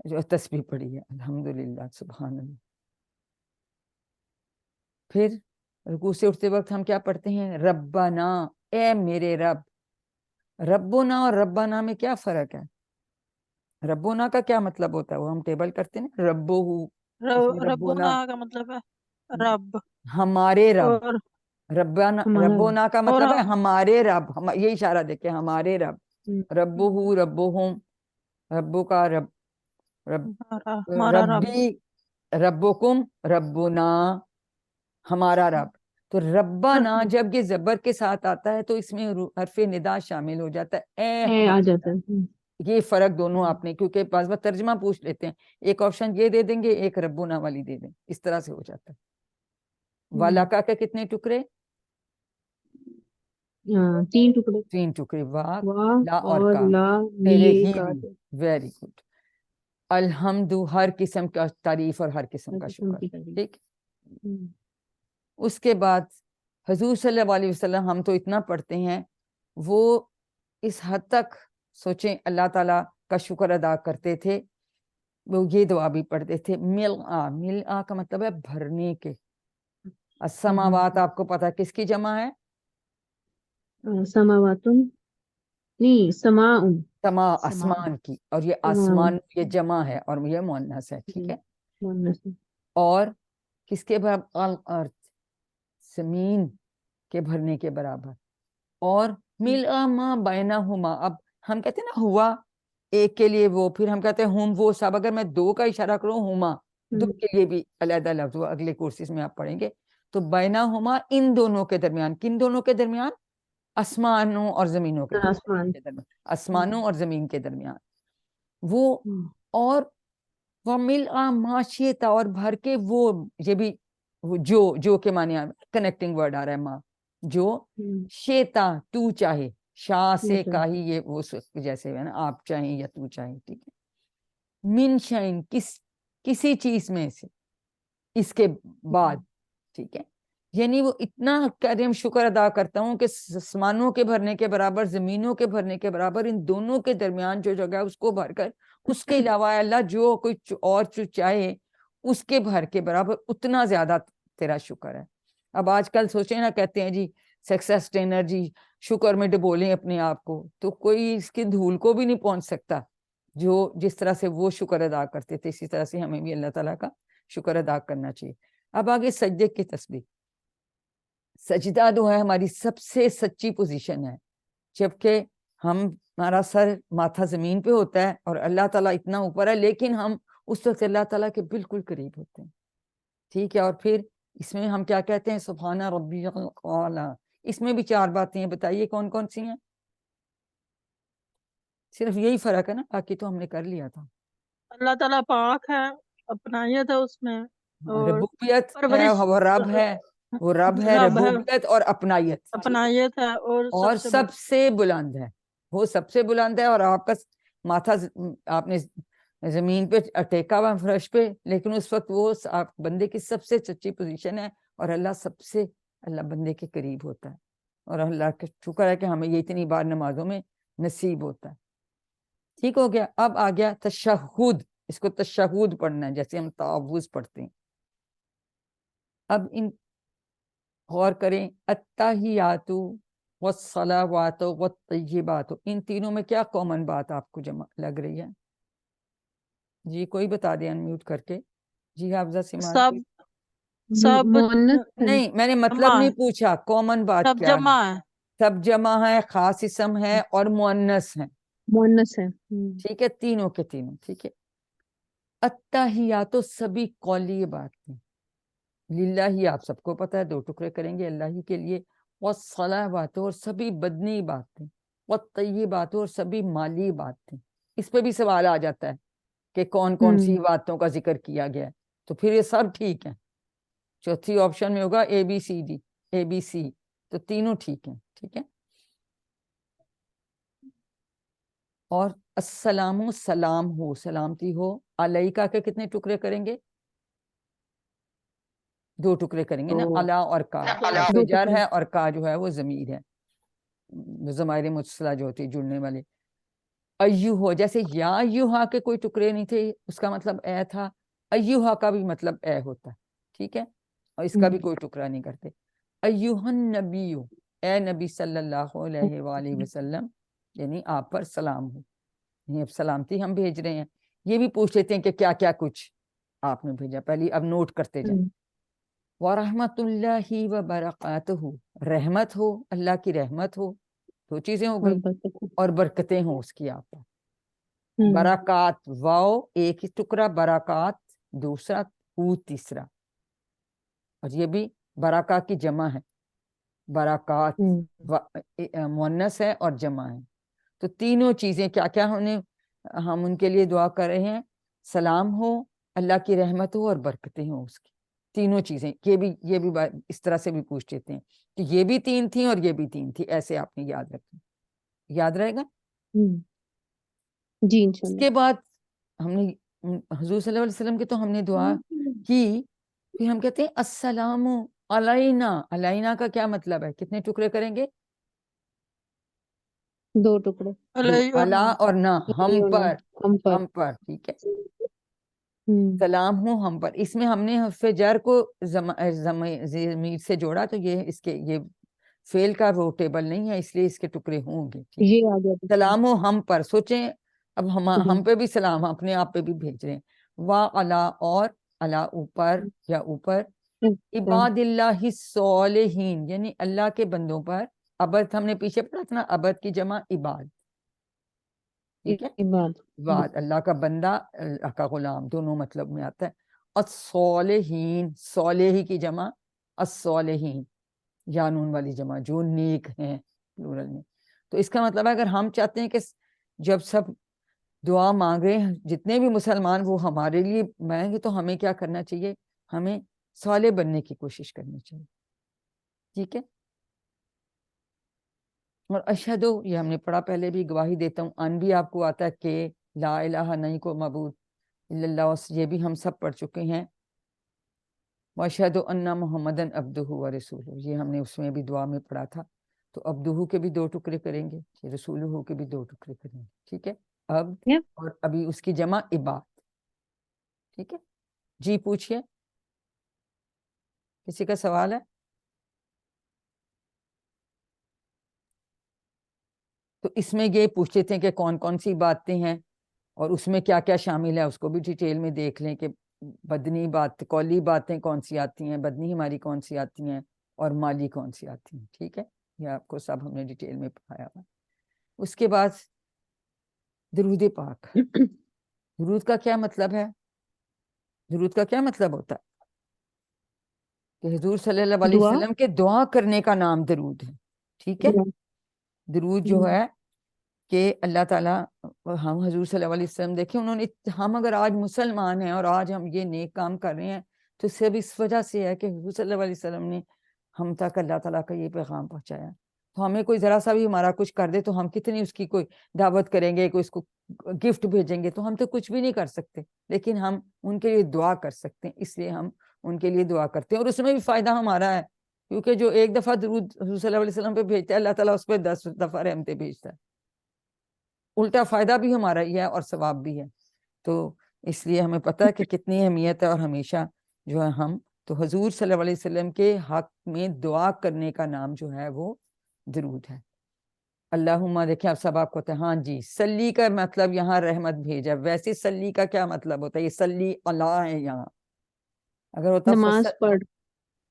جو تسبیح پڑھی ہے. الحمدللہ، سبحان اللہ. پھر رکوع سے اٹھتے وقت ہم کیا پڑھتے ہیں؟ ربنا، اے میرے رب. ربنا اور ربنا میں کیا فرق ہے؟ ربنا کا کیا مطلب ہوتا ہے؟ وہ ہم ٹیبل کرتے ہیں نا، ربو، اس میں ربنا ربنا کا مطلب ہے رب، ہمارے رب. اور ربنا، ہمارا ربنا کا اور مطلب ہے ہمارے رب. یہ اشارہ دیکھیں، ہمارے رب. ربو، ربہم، ربو کا رب، رب، ہمارا رب. ربی، ربکم، ربنا، ہمارا رب. تو ربنا جب یہ زبر کے ساتھ آتا ہے تو اس میں حرف ندا شامل ہو جاتا ہے، اے آ ہمارا. جاتا ہے. یہ فرق دونوں آپ نے، کیونکہ بعض بار ترجمہ پوچھ لیتے ہیں، ایک آپشن یہ دے دیں گے، ایک ربنا والی دے دیں، اس طرح سے ہو جاتا ہے. والاکا کے کتنے ٹکڑے؟ 3 ٹکڑے. 3 ٹکڑے. وا، واہ لا اور اور کا، لا، تیرے لیے ہی کا، بھی. Very good. الحمد، ہر قسم کا تعریف اور ہر قسم کا قسم شکر، کی تعریف. ٹھیک. اس کے بعد حضور صلی اللہ علیہ وسلم، ہم تو اتنا پڑھتے ہیں، وہ اس حد تک سوچیں اللہ تعالیٰ کا شکر ادا کرتے تھے، وہ یہ دعا بھی پڑھتے تھے. ملآ، ملآ کا مطلب ہے بھرنے کے. السماوات آپ کو پتہ کس کی جمع ہے؟ سماواتن، نہیں، سماؤن. سما، آسمان کی. اور یہ آسمان یہ جمع ہے اور یہ مؤنث ہے، ٹھیک ہے. اور کس کے برابر؟ الارض، زمین کے بھرنے کے برابر. اور ملآ ما بینہما، اب ہم کہتے ہیں نا ہوا ایک کے لیے وہ، پھر ہم کہتے ہیں ہم وہ سب. اگر میں 2 کا اشارہ کروں، ہما 2 کے لیے بھی علیحدہ لفظ، وہ اگلے کورسز میں آپ پڑھیں گے. تو بینہما، ان دونوں کے درمیان. کن دونوں کے درمیان؟ آسمانوں اور زمینوں کے درمیان، آسمانوں اور زمین کے درمیان وہ. اور وَمِلْءَ مَا شِئْتَ، اور بھر کے وہ، یہ بھی وہ جو کے معنی کنیکٹنگ ورڈ آ رہا ہے ماں، جو شیتا تو چاہے، شاہ سے کا ہی یہ وہ جیسے ہے نا آپ چاہیں یا تو چاہیں، ٹھیک ہے، من شائن کسی چیز میں سے، اس کے بعد، ٹھیک ہے، یعنی وہ اتنا کریم شکر ادا کرتا ہوں کہ آسمانوں کے بھرنے کے برابر، زمینوں کے بھرنے کے برابر، ان دونوں کے درمیان جو جگہ ہے اس کو بھر کر، اس کے علاوہ اللہ جو کوئی اور چاہے اس کے بھر کے برابر اتنا زیادہ تیرا شکر ہے۔ اب آج کل سوچیں نا، کہتے ہیں جی سکسیس ٹرینر جی شکر میں ڈبولیں اپنے آپ کو، تو کوئی اس کی دھول کو بھی نہیں پہنچ سکتا۔ جو جس طرح سے وہ شکر ادا کرتے تھے اسی طرح سے ہمیں بھی اللہ تعالیٰ کا شکر ادا کرنا چاہیے۔ اب آگے سجدے کی تسبیح۔ سجدہ جو ہے ہماری سب سے سچی پوزیشن ہے، جبکہ ہمارا سر ماتھا زمین پہ ہوتا ہے اور اللہ تعالیٰ اتنا اوپر ہے، لیکن ہم اس وقت اللہ تعالیٰ کے بالکل قریب ہوتے ہیں، ٹھیک ہے۔ اور پھر اس میں ہم کیا کہتے ہیں؟ سبحان ربی الاعلی۔ اس میں بھی 4 باتیں ہیں، بتائیے کون کون سی ہیں؟ صرف یہی فرق ہے نا، باقی تو ہم نے کر لیا تھا۔ اللہ تعالیٰ پاک ہے، اپنائیت ہے اس میں، اور ربوبیت ہے، پرورش وہ رب ہے، وہ رب ہے، رب ہے، ربوبیت اور اپنائیت، ٹھیک ہے؟ اپنائیت ہے، اور سب سے بلند ہے، وہ سب سے بلند ہے، اور آپ کا ماتھا آپ نے زمین پہ ٹیکا ہوا فرش پہ، لیکن اس وقت وہ آپ بندے کی سب سے سچی پوزیشن ہے، اور اللہ بندے کے قریب ہوتا ہے، اور اللہ کا شکر ہے کہ ہمیں یہ اتنی بار نمازوں میں نصیب ہوتا ہے۔ ٹھیک ہو گیا۔ اب آ گیا تشہد، اس کو تشہد پڑھنا ہے جیسے ہم تعوذ پڑھتے ہیں۔ اب ان غور کریں، التحیات والصلاوات والطیبات، ان تینوں میں کیا کامن بات آپ کو جمع لگ رہی ہے؟ جی کوئی بتا دیں انمیوٹ کر کے۔ جی حافظہ سیمان۔ سب نہیں، میں نے مطلب نہیں پوچھا، کامن بات سب کیا جمع ہے؟ ہے، سب جمع ہے، خاص اسم ہے، اور مؤنث ہے، مؤنث ہے۔ ٹھیک ہے، تینوں کے تینوں، ٹھیک ہے۔ التحیات سبھی قولی بات ہیں، للہ ہی آپ سب کو پتہ ہے 2 ٹکڑے کریں گے اللہ ہی کے لیے، والصلاوات اور سبھی بدنی باتیں، والطیبات اور سبھی مالی باتیں۔ اس پہ بھی سوال آ جاتا ہے کہ کون کون سی باتوں کا ذکر کیا گیا ہے، تو پھر یہ سب ٹھیک ہیں۔ چوتھی آپشن میں ہوگا اے بی سی ڈی، اے بی سی، تو تینوں ٹھیک ہیں، ٹھیک ہے۔ اور السلام، سلام ہو، سلامتی ہو، علیکہ کے کتنے ٹکڑے کریں گے؟ 2 ٹکڑے کریں گے نا، علا اور کا، حرف جر ہے اور کا جو ہے وہ ضمیر ہے، ضمائر متصلہ جو ہوتی ہے جڑنے والے۔ ایوہ، جیسے یا ایوہا کے کوئی ٹکڑے نہیں تھے، اس کا مطلب اے تھا، ایوہا کا بھی مطلب اے ہوتا ہے، ٹھیک ہے، اور اس کا بھی کوئی ٹکڑا نہیں کرتے۔ ایوہ النبی، اے نبی صلی اللہ علیہ وآلہ وسلم، یعنی آپ پر سلام ہو، یعنی اب سلامتی ہم بھیج رہے ہیں۔ یہ بھی پوچھ لیتے ہیں کہ کیا کیا کچھ آپ نے بھیجا، پہلے اب نوٹ کرتے جائیں۔ وَرَحْمَةُ اللَّهِ وَبَرَكَاتُهُ، رحمت ہو، اللہ کی رحمت ہو، 2 چیزیں ہو گئی، اور برکتیں ہوں اس کی آپ پر۔ برکات، واو ایک ہی ٹکڑا، برکات دوسرا، ہو تیسرا، اور یہ بھی برکات کی جمع ہے، برکات مؤنث ہے اور جمع ہے، تو تینوں چیزیں کیا کیا ہونے، ہم ان کے لیے دعا کر رہے ہیں، سلام ہو، اللہ کی رحمت ہو، اور برکتیں ہوں اس کی، تینوں چیزیں۔ یہ بھی اس طرح سے بھی پوچھ لیتے ہیں کہ یہ بھی 3 تھیں اور یہ بھی 3 تھی، ایسے آپ نے یاد رکھیں، یاد رہے گا جی اس انشاءاللہ۔ کے بعد ہم نے حضور صلی اللہ علیہ وسلم کی تو ہم نے دعا کی، پھر ہم کہتے ہیں السلام علینا، علینا کا کیا مطلب ہے؟ کتنے ٹکڑے کریں گے؟ 2 ٹکڑے، علا اور نہ، ہم پر، ہم پر۔ ہم پر، ٹھیک ہے، سلام ہو ہم پر۔ اس میں ہم نے حرف جر کو ضمیر سے جوڑا، تو یہ اس کے یہ فعل کا وہ ٹیبل نہیں ہے، اس لیے اس کے ٹکڑے ہوں گے، ٹھیک ہے۔ یہ آ گیا سلام ہو ہم پر، سوچیں اب ہم پہ بھی سلام اپنے آپ پہ بھی بھیج رہے ہیں، وا علا، اور علا اوپر یا اوپر، عباد اللہ الصالحین، یعنی اللہ کے بندوں پر، عبد ہم نے پیچھے پڑھا تھا نا، عبد کی جمع عباد، ٹھیک ہے، عباد اللہ کا بندہ، اللہ کا غلام، دونوں مطلب میں آتا ہے۔ الصالحین، صالحی کی جمع الصالحین، یا نون والی جمع، جو نیک ہیں پلورل میں۔ تو اس کا مطلب ہے اگر ہم چاہتے ہیں کہ جب سب دعا مانگ رہے ہیں جتنے بھی مسلمان وہ ہمارے لیے مانگیں گے، تو ہمیں کیا کرنا چاہیے؟ ہمیں صالح بننے کی کوشش کرنی چاہیے. ٹھیک ہے. اور اشہدو یہ ہم نے پڑھا پہلے بھی, گواہی دیتا ہوں, ان بھی آپ کو آتا ہے کہ لا الہ نہیں کو معبود الا اللہ, یہ بھی ہم سب پڑھ چکے ہیں. واشہدو ان محمدًا عبدہ ورسولہ, یہ ہم نے اس میں بھی دعا میں پڑھا تھا. تو عبدہ کے بھی 2 ٹکڑے کریں گے, رسولہ کے بھی 2 ٹکڑے کریں گے. ٹھیک ہے. عبد Yep. اور ابھی اس کی جمع عباد. ٹھیک ہے جی, پوچھئے, کسی کا سوال ہے؟ تو اس میں یہ پوچھ لیتے ہیں کہ کون کون سی باتیں ہیں اور اس میں کیا کیا شامل ہے, اس کو بھی ڈیٹیل میں دیکھ لیں کہ بدنی بات, قولی باتیں کون سی آتی ہیں, بدنی ہماری کون سی آتی ہیں, اور مالی کون سی آتی ہیں. ٹھیک ہے, یہ آپ کو سب ہم نے ڈیٹیل میں پڑھایا ہوا. اس کے بعد درود پاک. درود کا کیا مطلب ہے؟ درود کا کیا مطلب ہوتا ہے؟ کہ حضور صلی اللہ علیہ دعا. وسلم کے دعا کرنے کا نام درود ہے. ٹھیک ہے. درود جو ہے کہ اللہ تعالیٰ, ہم حضور صلی اللہ علیہ وسلم دیکھیں, انہوں نے, ہم اگر آج مسلمان ہیں اور آج ہم یہ نیک کام کر رہے ہیں تو صرف اس وجہ سے ہے کہ حضور صلی اللہ علیہ وسلم نے ہم تک اللہ تعالیٰ کا یہ پیغام پہنچایا. تو ہمیں کوئی ذرا سا بھی ہمارا کچھ کر دے تو ہم کتنی اس کی کوئی دعوت کریں گے, کوئی اس کو گفٹ بھیجیں گے, تو ہم تو کچھ بھی نہیں کر سکتے, لیکن ہم ان کے لیے دعا کر سکتے ہیں. اس لیے ہم ان کے لیے دعا کرتے ہیں, اور اس میں بھی فائدہ ہمارا ہے, کیونکہ جو ایک دفعہ درود حضور صلی اللہ علیہ وسلم پہ بھیجتا ہے, اللہ تعالیٰ اس پہ 10 دفعہ رحمتیں بھیجتا ہے. الٹا فائدہ بھی ہمارا ہی ہے اور ثواب بھی ہے. تو اس لیے ہمیں پتہ ہے کہ کتنی اہمیت ہے, اور ہمیشہ جو ہے ہم تو حضور صلی اللہ علیہ وسلم کے حق میں دعا کرنے کا نام جو ہے وہ درود ہے. اللہم, دیکھیں آپ سب آپ کو ہوتا ہے, ہاں جی, صلی کا مطلب یہاں رحمت بھیجا. ویسے صلی کا کیا مطلب ہوتا ہے؟ یہ صلی اللہ ہے یہاں. اگر ہوتا نماز پڑھ.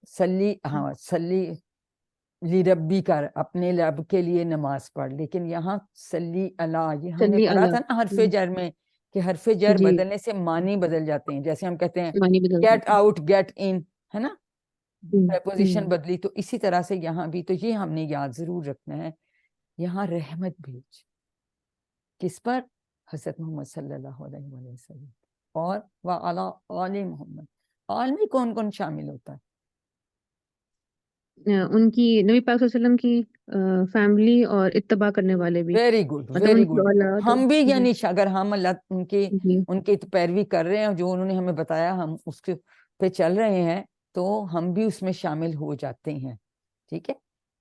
صلی, ہاں صلی ربی کر, اپنے رب کے لیے نماز پڑھ, لیکن یہاں صلی اللہ, یہ ہم نے صلی پڑھا اللہ. تھا نا حرف جر میں, کہ حرف جر جی, بدلنے سے معنی بدل جاتے ہیں. جیسے ہم کہتے ہیں معنی بدل گیٹ جاتا ہے. آؤٹ, گیٹ ان, ہے نا, پوزیشن ہم. بدلی. تو اسی طرح سے یہاں بھی, تو یہ ہم نے یاد ضرور رکھنا ہے, یہاں رحمت بھیج کس پر؟ حضرت محمد صلی اللہ علیہ وسلم, اور وعلی آل محمد. آل میں کون کون شامل ہوتا ہے؟ ان کی نبی پاک صلی اللہ علیہ وسلم کی فیملی اور اتباع کرنے والے بھی, ویری گڈ, مطلب ویری ان کی گڈ. اولاد. ہم بھی جی یعنی اگر ہم اللہ جی ان کی پیروی کر رہے ہیں, جو انہوں نے ہمیں بتایا ہم اس کے پہ چل رہے ہیں, تو ہم بھی اس میں شامل ہو جاتے ہیں. ٹھیک ہے.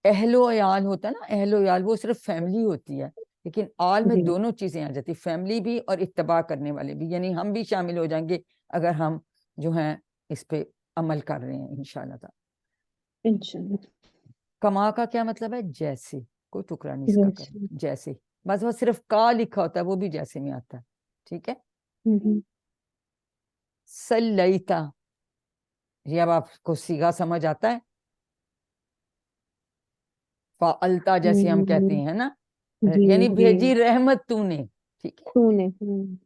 اہل و عیال ہوتا ہے نا, اہل و عیال وہ صرف فیملی ہوتی ہے, لیکن آل میں جی دونوں چیزیں آ جاتی, فیملی بھی اور اتباع کرنے والے بھی, یعنی ہم بھی شامل ہو جائیں گے اگر ہم جو ہیں اس پہ عمل کر رہے ہیں انشاءاللہ تعالی. انشاءاللہ. کما کا کیا مطلب ہے؟ جیسے, کوئی ٹکرا نہیں اس کا کرنا, جیسے. بس وہ صرف کا لکھا ہوتا ہے, وہ بھی جیسے میں آتا ہے. ٹھیک ہے. سلیتا, یہ اب آپ کو صیغہ سمجھ آتا ہے؟ فعلتا جیسے ہم کہتے ہیں نا, جی یعنی جی بھیجی رحمت تو نے. ٹھیک ہے, تو نے.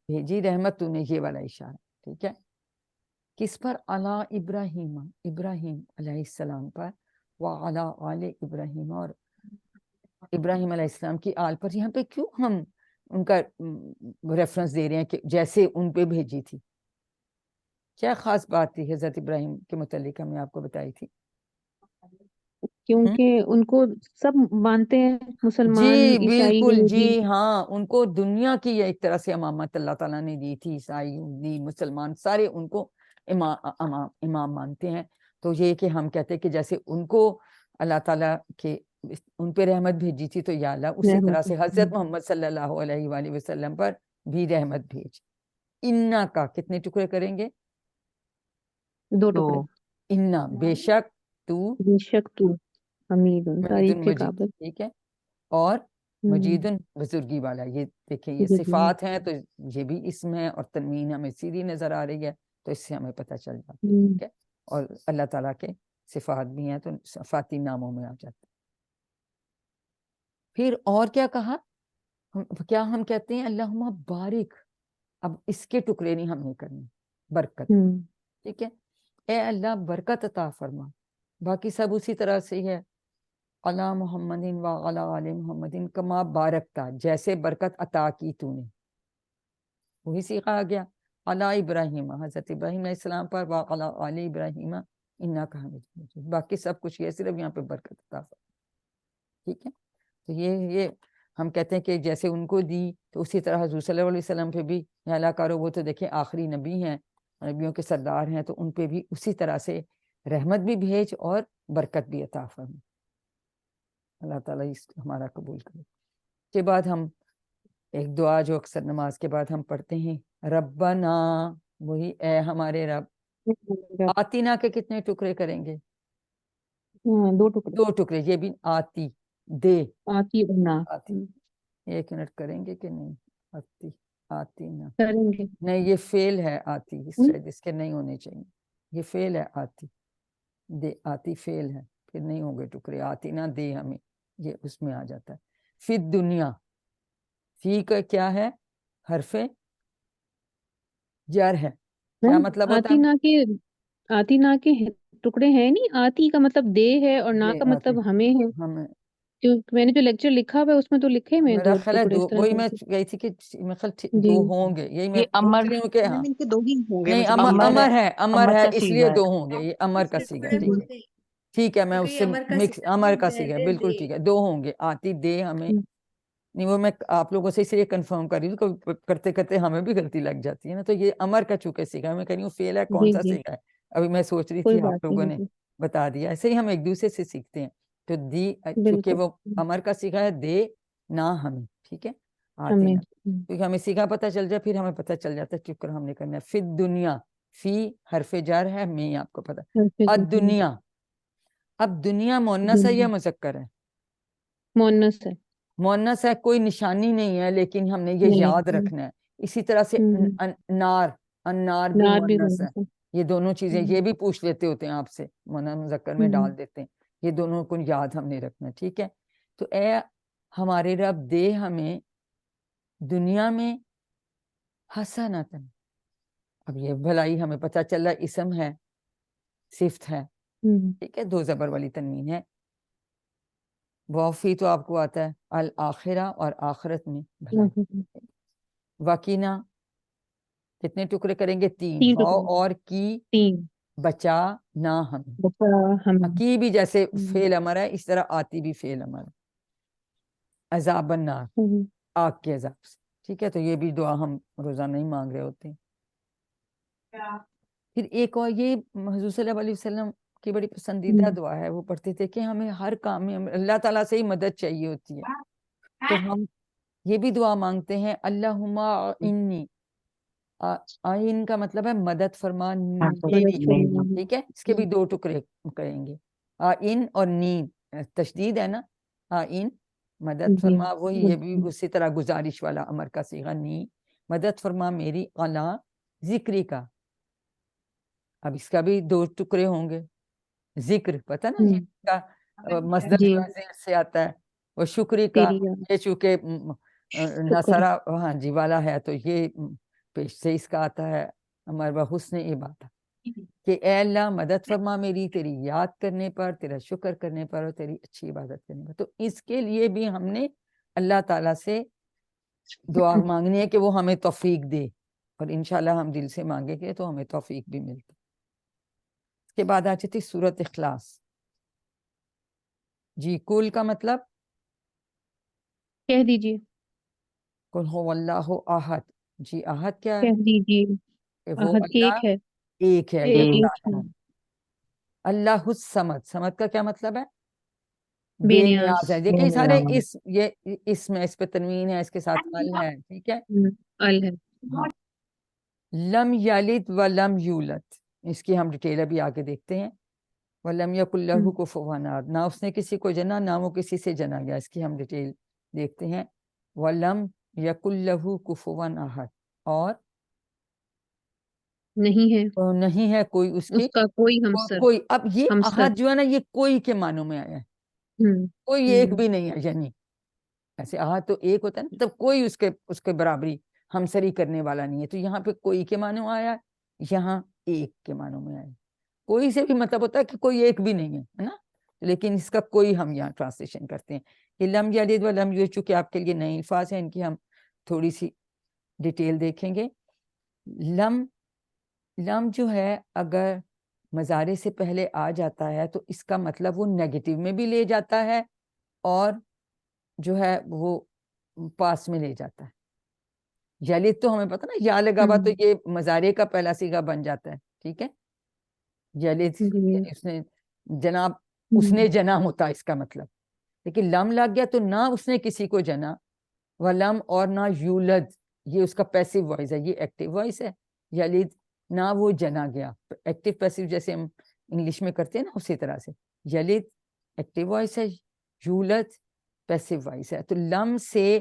بھیجی رحمت تو نے, یہ والا اشارہ. ٹھیک ہے. کس پر؟ علی ابراہیم, ابراہیم علیہ السلام پر, وعلی آل ابراہیم, اور ابراہیم علیہ السلام کی آل پر. یہاں پہ کیوں ہم ان کا ریفرنس دے رہے ہیں کہ جیسے ان پہ بھیجی تھی؟ کیا خاص بات تھی حضرت ابراہیم کے متعلق ہم نے آپ کو بتائی تھی؟ کیونکہ ان کو سب مانتے ہیں, مسلمان جی عیسائی بالکل, یہودی. جی ہاں, ان کو دنیا کی ایک طرح سے امامت اللہ تعالیٰ نے دی تھی. عیسائی, یہودی, مسلمان سارے ان کو امام مانتے ہیں. تو یہ کہ ہم کہتے ہیں کہ جیسے ان کو اللہ تعالیٰ کے ان پہ رحمت بھیجی تھی, تو یا اللہ اسی طرح سے حضرت محمد صلی اللہ علیہ وآلہ وسلم پر بھی رحمت بھیج. انا کا کتنے ٹکڑے کریں گے؟ 2 ٹکڑے. انا, بے شک تو, بے شک تو حمید حمید تعریف کے مجید. قابل. ٹھیک ہے. اور مجید بزرگی والا, یہ دیکھیں یہ صفات ہیں, تو یہ بھی اسم ہے, اور تنوین ہمیں سیدھی نظر آ رہی ہے, تو اس سے ہمیں پتہ چل جاتا ہے. ٹھیک ہے. اور اللہ تعالیٰ کے صفات بھی ہیں, تو صفاتی ناموں میں آ جاتے ہیں. پھر اور کیا کہا؟ کیا ہم کہتے ہیں اللہم بارک؟ اب اس کے ٹکڑے نہیں ہم نے کرنے, برکت. ٹھیک ہے. اے اللہ برکت عطا فرما. باقی سب اسی طرح سے ہی ہے, علی محمد و علی آل محمد کما بارکتا, جیسے برکت عطا کی تو نے, وہی سیکھا گیا. علی ابراہیم, حضرت ابراہیم علیہ السلام پر, و علی آل ابراہیم, انا کا باقی سب کچھ یہ صرف یہاں پہ برکت عطا فرما. ٹھیک ہے. تو یہ ہم کہتے ہیں کہ جیسے ان کو دی تو اسی طرح حضور صلی اللہ علیہ وسلم پہ بھی یا اللہ کرو وہ تو دیکھیں آخری نبی ہیں, نبیوں کے سردار ہیں, تو ان پہ بھی اسی طرح سے رحمت بھی بھیج اور برکت بھی عطا فرما. اللہ تعالیٰ اس ہمارا قبول کرے. اس کے بعد ہم ایک دعا جو اکثر نماز کے بعد ہم پڑھتے ہیں, ربنا, وہی اے ہمارے رب. آتینا کے کتنے ٹکڑے کریں گے؟ 2 ٹکڑے. 2 ٹکڑے. یہ بھی آتی دے آتی اور نہ آتی. 1 منٹ کریں گے کہ نہیں؟ آتی آتی نہ کریں گے. نہیں, یہ فیل ہے آتی, اس کے نہیں ہونے چاہیے. یہ فیل ہے آتی, دے آتی فیل ہے, پھر نہیں ہوں گے ٹکڑے. آتی نہ دے ہمیں, یہ اس میں آ جاتا ہے. فی دنیا, فی کا کیا ہے؟ حرف جر ہے. کیا مطلب ہوتا آتی نہ کے ٹکڑے ہیں نہیں. آتی کا مطلب دے ہے اور نہ ہے؟ کا مطلب ہمیں ہے. ہمیں میں نے جو لیکچر لکھا ہوا ہے اس میں تو لکھے میں میرا 2 خیال ہے ٹکڑے اس طرح وہی کر میں کے. گئی تھی کہ میرے خیال جی 2 ہوں گے. یہی میں یہ پوچھ امر رہی ہوں کہ ہاں ان کے 2 ہی ہوں گے. نہیں, مجھے بھی امر یاد ہے, امر ہے کا اس صیغہ لیے ہے. 2 ہوں گے. یہ امر کا صیغہ ہے. ٹھیک ہے, ٹھیک ہے, میں اس سے امر کا صیغہ ہے, بالکل ٹھیک ہے. 2 ہوں گے. آتی دے ہمیں نہیں, وہ میں آپ لوگوں سے اس لیے کنفرم کر رہی ہوں کہ کرتے کرتے ہمیں بھی غلطی لگ جاتی ہے نا. تو یہ امر کا چونکہ صیغہ ہے, میں کہہ رہی ہوں فعل ہے, کون جی سا جی صیغہ ہے ابھی میں سوچ رہی کوئی تھی, آپ بات لوگوں نہیں نے جی. بتا دیا. ایسے ہی ہم ایک دوسرے سے سیکھتے ہیں. تو دی چونکہ بالکل وہ امر کا صیغہ ہے, دے نہ ہمیں. ٹھیک ہے, آتی ہمیں نہ, کیونکہ ہمیں صیغہ پتہ چل جائے پھر ہمیں پتہ چل جاتا ہے چکر ہم نے کرنا ہے. فی دنیا, فی حرف جر ہے, میں آپ کو پتہ. الدنیا, اب دنیا مؤنث ہے یا مذکر ہے؟ مؤنث ہے. مؤنث ہے, کوئی نشانی نہیں ہے, لیکن ہم نے یہ نہیں. یاد رکھنا ہے. اسی طرح سے نار, النار بھی نار بھی مؤنث ہے. مؤنث ہے. یہ دونوں چیزیں یہ بھی پوچھ لیتے ہوتے ہیں آپ سے, مذکر میں ڈال دیتے ہیں. یہ دونوں کو یاد ہم نے رکھنا ہے. ٹھیک ہے, تو اے ہمارے رب دے ہمیں دنیا میں حسنتن. اب یہ بھلائی ہمیں پتہ چل رہا اسم ہے, صفت ہے. ٹھیک ہے, 2 زبر والی تنوین ہے. وفی تو آپ کو آتا ہے الآخرہ, اور آخرت میں بھلائی. وکینا کتنے ٹکڑے کریں گے؟ 3. 3 واو ٹکڑے. اور کی 3 بچا نہ ہمیں. بچا ہمیں. کی بھی جیسے فعل امر ہے, اس طرح آتی بھی فعل امر ہے. عذاب النار, آگ کے عذاب سے. ٹھیک ہے, تو یہ بھی دعا ہم روزانہ ہی مانگ رہے ہوتے ہیں. پھر ایک اور یہ حضور صلی اللہ علیہ وسلم کی بڑی پسندیدہ دعا ہے, وہ پڑھتے تھے کہ ہمیں ہر کام میں اللہ تعالیٰ سے ہی مدد چاہیے ہوتی ہے. تو ہم یہ بھی دعا مانگتے ہیں, اللہم انی. آئین کا مطلب ہے مدد فرما میری. ٹھیک ہے, اس کے بھی 2 ٹکڑے کریں گے. آئین اور نین, تشدید ہے نا. آئین مدد فرما, وہی یہ بھی اسی طرح گزارش والا امر کا صیغہ. نی مدد فرما میری, علی ذکری کا. اب اس کا بھی 2 ٹکڑے ہوں گے. ذکر پتہ نا, ذکر کا مصدر جو ہے ذکر سے آتا ہے. وہ شکری کا, یہ چونکہ نصرہ ہاں جی والا ہے, تو یہ پیش سے اس کا آتا ہے امر و حسن عبادت, کہ اے اللہ مدد فرما میری تیری یاد کرنے پر, تیرا شکر کرنے پر, اور تیری اچھی عبادت کرنے پر. تو اس کے لیے بھی ہم نے اللہ تعالیٰ سے دعا مانگنی ہے کہ وہ ہمیں توفیق دے, اور انشاءاللہ ہم دل سے مانگیں گے تو ہمیں توفیق بھی ملتی. اس کے بعد آ جاتی سورۃ اخلاص. جی, کل کا مطلب کہہ دیجیے. قل هو اللہ احد. جی, احد کیا ہے؟ کہہ دیجیے. وہ احد اللہ ایک ہے. ایک ہے. ایک ہے. اللہ الصمد, صمد کا کیا مطلب ہے؟ بے بے نیاز. نیاز ہے. دیکھیں سارے یہ اس میں اس پہ تنوین ہے, اس کے ساتھ ال ہے. ٹھیک ہے, ال ہے. ہاں. لم یلد ولم یولد, اس کی ہم ڈیٹیل ابھی آگے دیکھتے ہیں. وَلَمْ يَكُنْ لَهُ كُفُوًا أَحَدٌ, نہ اس نے کسی کو جنا نہ وہ کسی سے جنا گیا. اس کی ہم ڈیٹیل دیکھتے ہیں. وَلَمْ يَكُنْ لَهُ كُفُوًا أَحَدٌ, اور نہیں ہے کوئی اس کی کا کوئی ہمسر. کوئی. اب یہ ہمسر. احد جو ہے نا, یہ کوئی کے معنوں میں آیا ہے. کوئی ایک بھی نہیں ہے, یعنی ایسے احد تو ایک ہوتا ہے نا, تب کوئی اس کے برابری ہمسری کرنے والا نہیں ہے. تو یہاں پہ کوئی کے معنوں آیا, یہاں ایک کے معنوں میں آیا. کوئی سے بھی مطلب ہوتا ہے کہ کوئی ایک بھی نہیں ہے نا, لیکن اس کا کوئی ہم یہاں ٹرانسلیشن کرتے ہیں کہ لم یلد ولم یولد. چونکہ آپ کے لیے نئے الفاظ ہیں, ان کی ہم تھوڑی سی ڈیٹیل دیکھیں گے. لم جو ہے, اگر مضارع سے پہلے آ جاتا ہے تو اس کا مطلب وہ نیگیٹو میں بھی لے جاتا ہے اور جو ہے وہ پاس میں لے جاتا ہے. یلد تو ہمیں پتہ نا یا لگا ہوا تو یہ مضارع کا پہلا صیغہ بن جاتا ہے. ٹھیک ہے, یلد جی اس نے جناب اس نے جنا ہوتا ہے اس کا مطلب. لیکن لم لگ گیا تو نہ اس نے کسی کو جنا, ولم اور نہ یولد, یہ اس کا پیسو وائس ہے, یہ ایکٹیو وائس ہے. یلد نہ وہ جنا گیا, ایکٹیو پیسو جیسے ہم انگلش میں کرتے ہیں نا اسی طرح سے. یلد ایکٹیو وائس ہے, یولد پیسو وائس ہے. تو لم سے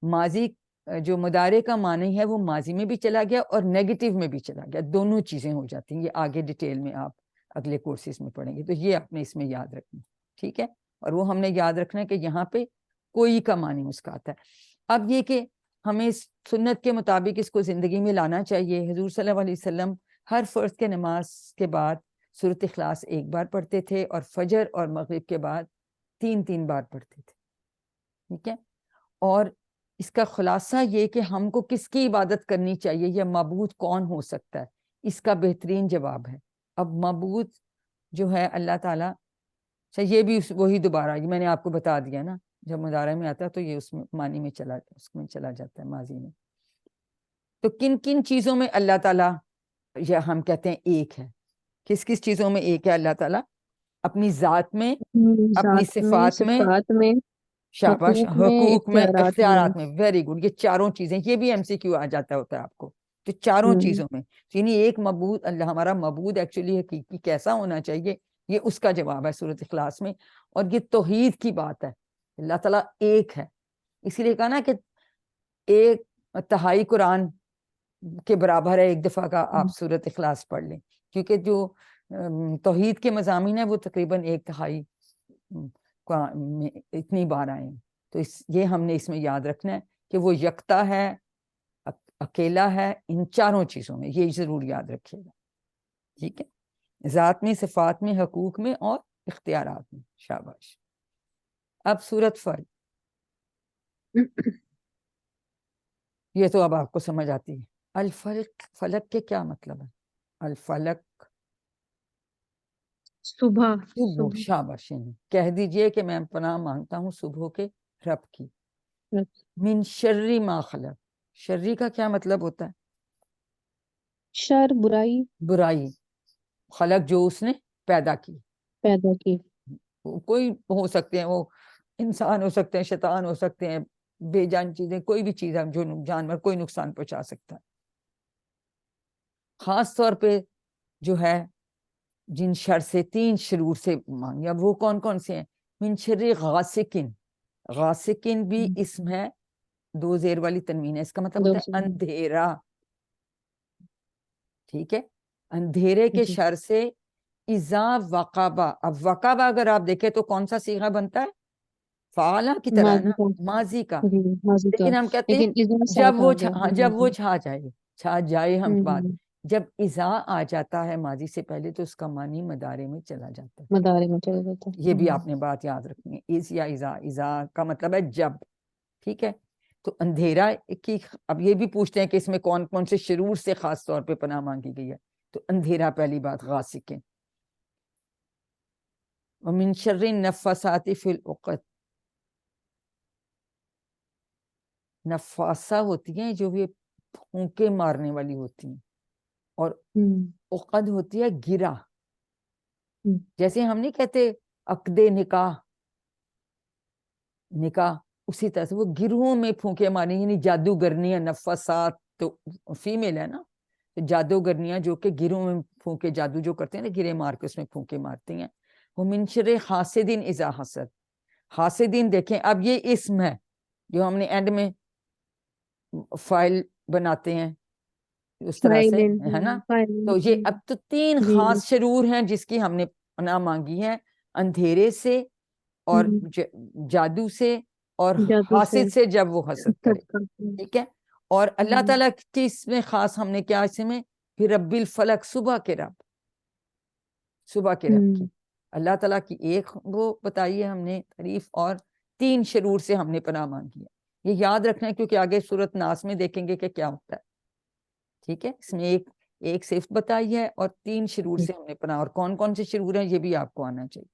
ماضی جو مضارع کا معنی ہے وہ ماضی میں بھی چلا گیا اور نیگیٹو میں بھی چلا گیا, دونوں چیزیں ہو جاتی ہیں. یہ آگے ڈیٹیل میں آپ اگلے کورسز میں پڑھیں گے, تو یہ آپ نے اس میں یاد رکھنا. ٹھیک ہے, اور وہ ہم نے یاد رکھنا ہے کہ یہاں پہ کوئی کا معنی اس کا آتا ہے. اب یہ کہ ہمیں اس سنت کے مطابق اس کو زندگی میں لانا چاہیے. حضور صلی اللہ علیہ وسلم ہر فرض کے نماز کے بعد سورۃ اخلاص ایک بار پڑھتے تھے اور فجر اور مغرب کے بعد 3 بار پڑھتے تھے. ٹھیک ہے, اور اس کا خلاصہ یہ کہ ہم کو کس کی عبادت کرنی چاہیے یا معبود کون ہو سکتا ہے, اس کا بہترین جواب ہے. اب معبود جو ہے اللہ تعالیٰ, یہ بھی وہی دوبارہ یہ میں نے آپ کو بتا دیا نا, جب مضارع میں آتا ہے تو یہ اس میں معنی میں چلا جاتا ہے ماضی میں. تو کن کن چیزوں میں اللہ تعالیٰ یا ہم کہتے ہیں ایک ہے, کس کس چیزوں میں ایک ہے اللہ تعالیٰ؟ اپنی ذات میں, اپنی صفات میں, شاباش, حقوق میں, اختیارات میں. ویری گڈ, یہ چاروں چیزیں, یہ بھی MCQ آ جاتا ہوتا ہے آپ کو. تو چاروں چیزوں میں یعنی ایک معبود اللہ, ہمارا معبود ایکچولی حقیقی کیسا ہونا چاہیے, یہ اس کا جواب ہے سورۃ اخلاص میں. اور یہ توحید کی بات ہے, اللہ تعالیٰ ایک ہے. اسی لیے کہا نا کہ 1/3 قرآن کے برابر ہے, ایک دفعہ کا آپ سورۃ اخلاص پڑھ لیں, کیونکہ جو توحید کے مضامین ہیں وہ تقریباً 1/3 میں اتنی بار آئے ہیں. تو یہ ہم نے اس میں یاد رکھنا ہے کہ وہ یکتا ہے, اکیلا ہے, ان چاروں چیزوں میں, یہ ضرور یاد رکھیے گا. ٹھیک ہے, ذات میں, صفات میں, حقوق میں اور اختیارات میں. شاباش. اب سورۃ فلق, یہ تو اب آپ کو سمجھ آتی ہے. الفلق, فلک کے کیا مطلب ہے؟ الفلق صبح. صبح. شاباش, کہہ دیجئے کہ میں پناہ مانگتا ہوں صبح کے رب کی. من شر ما خلق, شرری کا کیا مطلب ہوتا ہے؟ شر برائی, برائی. خلق جو اس نے پیدا کی, پیدا کی. کوئی ہو سکتے ہیں, وہ انسان ہو سکتے ہیں, شیطان ہو سکتے ہیں, بے جان چیزیں, کوئی بھی چیز ہے جو جانور کوئی نقصان پہنچا سکتا ہے. خاص طور پہ جو ہے جن شر سے 3 شرور سے مانگیا, وہ کون کون سے ہیں؟ من شر غاسقن, غاسقن بھی اسم ہے, 2 زیر والی تنوین ہے, اس کا مطلب ہوتا ہے اندھیرا. ٹھیک ہے, اندھیرے کے شر سے. اذا وقبا, اب وقبا اگر آپ دیکھیں تو کون سا صیغہ بنتا ہے؟ فعلا کی طرح ہے نا, ماضی کا. لیکن ہم کہتے ہیں جب وہ چھا جائے ہم بات, جب اذا آ جاتا ہے ماضی سے پہلے تو اس کا معنی مضارع میں چلا جاتا ہے. مضارع میں چلا جاتا ہے. یہ بھی آپ نے بات یاد رکھنی ہے, از یا اذا, اذا کا مطلب ہے جب. ٹھیک ہے, تو اندھیرا کی, اب یہ بھی پوچھتے ہیں کہ اس میں کون کون سے شرور سے خاص طور پہ پناہ مانگی گئی ہے, تو اندھیرا پہلی بات, غاسق. ومن شر النفاثات فی العقد, نفاسہ ہوتی ہیں جو بھی پھونکے مارنے والی ہوتی ہیں, اور عقد ہوتی ہے گرا. جیسے ہم نہیں کہتے عقد نکاح, نکاح اسی طرح سے وہ گروہوں میں پھونکے مارنے, یعنی جادوگرنیاں. نفاسات تو فیمیل ہے نا, جادوگرنیاں جو کہ گروہ میں پھونکے جادو جو کرتے ہیں نا, گرے مار کے اس میں پھونکے مارتی ہیں. وہ من شر حاسد اذا حسد, حاسدین دیکھیں اب یہ اسم ہے جو ہم نے اینڈ میں فائل بناتے ہیں اس طرح سے, ہے نا. تو یہ اب تو 3 خاص شرور ہیں جس کی ہم نے پناہ مانگی ہے, اندھیرے سے اور جادو سے اور حاسد سے جب وہ حسد کرے. ٹھیک ہے, اور اللہ تعالیٰ کی اس میں خاص ہم نے کیا اس میں پھر رب الفلق, صبح کے رب, صبح کے رب کی. اللہ تعالیٰ کی ایک وہ بتائیے ہم نے تعریف, اور 3 شرور سے ہم نے پناہ مانگی ہے. یہ یاد رکھنا ہے کیونکہ آگے سورۃ ناس میں دیکھیں گے کہ کیا ہوتا ہے. ٹھیک ہے, اس میں ایک صفت بتائی ہے اور 3 شرور سے ہم نے پناہ، اور کون کون سے شرور ہیں یہ بھی آپ کو آنا چاہیے۔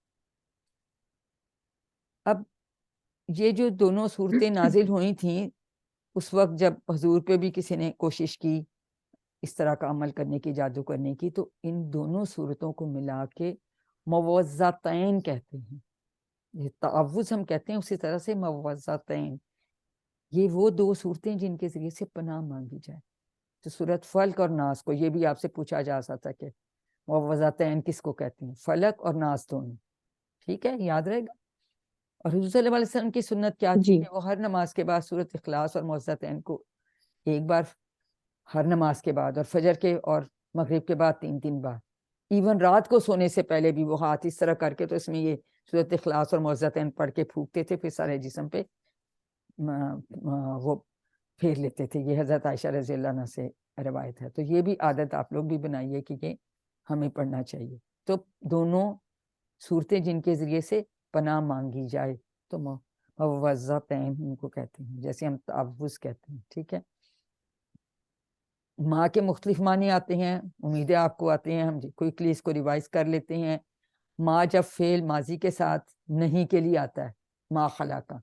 اب یہ جو دونوں صورتیں نازل ہوئی تھیں اس وقت جب حضور پہ بھی کسی نے کوشش کی اس طرح کا عمل کرنے کی، جادو کرنے کی، تو ان دونوں صورتوں کو ملا کے موعظتین کہتے ہیں۔ یہ تعوذ ہم کہتے ہیں، اسی طرح سے موعظتین، یہ وہ 2 صورتیں جن کے ذریعے سے پناہ مانگی جائے۔ تو سورۃ فلق اور ناس کو، یہ بھی آپ سے پوچھا جا سکتا کہ موعظتین کس کو کہتے ہیں؟ فلق اور ناس دونوں، ٹھیک ہے، یاد رہے گا۔ اور حضور صلی اللہ علیہ وسلم کی سنت کیا تھی جی کہ وہ ہر نماز کے بعد سورۃ اخلاص اور موعظتین کو ایک بار ہر نماز کے بعد، اور فجر کے اور مغرب کے بعد 3 بار، ایون رات کو سونے سے پہلے بھی وہ ہاتھ اس طرح کر کے، تو اس میں یہ سورۃ اخلاص اور موعظتین پڑھ کے پھونکتے تھے، پھر سارے جسم پہ وہ پھیر لیتے تھے۔ یہ حضرت عائشہ رضی اللہ عنہ سے روایت ہے۔ تو یہ بھی عادت آپ لوگ بھی بنائیے کہ یہ ہمیں پڑھنا چاہیے۔ تو دونوں صورتیں جن کے ذریعے سے پناہ مانگی جائے تو موعظتین ان کو کہتے ہیں، جیسے ہم تعوذ کہتے ہیں، ٹھیک ہے۔ ماں کے مختلف معنی آتے ہیں، امیدیں آپ کو آتے ہیں، ہم کوئکلی اس کو ریوائز کر لیتے ہیں۔ ماں جب فعل ماضی کے ساتھ نہیں کے لیے آتا ہے، ما خلاقہ،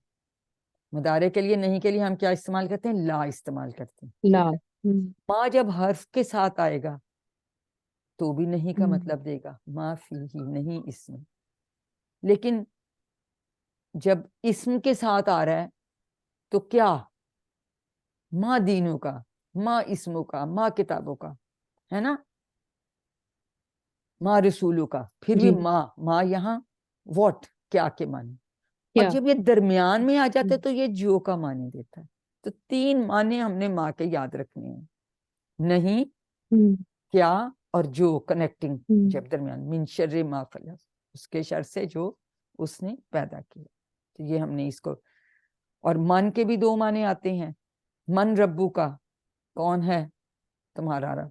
مضارع کے لیے نہیں کے لیے ہم کیا استعمال کرتے ہیں؟ لا استعمال کرتے ہیں۔ لا ماں جب حرف کے ساتھ آئے گا تو بھی نہیں کا مطلب دے گا، ما فی ہی، نہیں اس میں۔ لیکن جب اسم کے ساتھ آ رہا ہے تو کیا؟ ما دینوں کا، ما اسموں کا، ما کتابوں کا، ہے نا، ما رسولوں کا، پھر بھی جی ما یہاں واٹ، کیا کے معنی۔ اور کیا جب یہ درمیان میں آ جاتے تو یہ جو کا معنی دیتا ہے۔ تو 3 معنی ہم نے ماں کے یاد رکھنے ہیں، نہیں، کیا اور جو، کنیکٹنگ جب درمیان، من شر ما خلق، اس کے شر سے جو اس نے پیدا کیا۔ تو یہ ہم نے اس کو، اور من کے بھی 2 معنی آتے ہیں، من ربو کا، کون ہے تمہارا رب،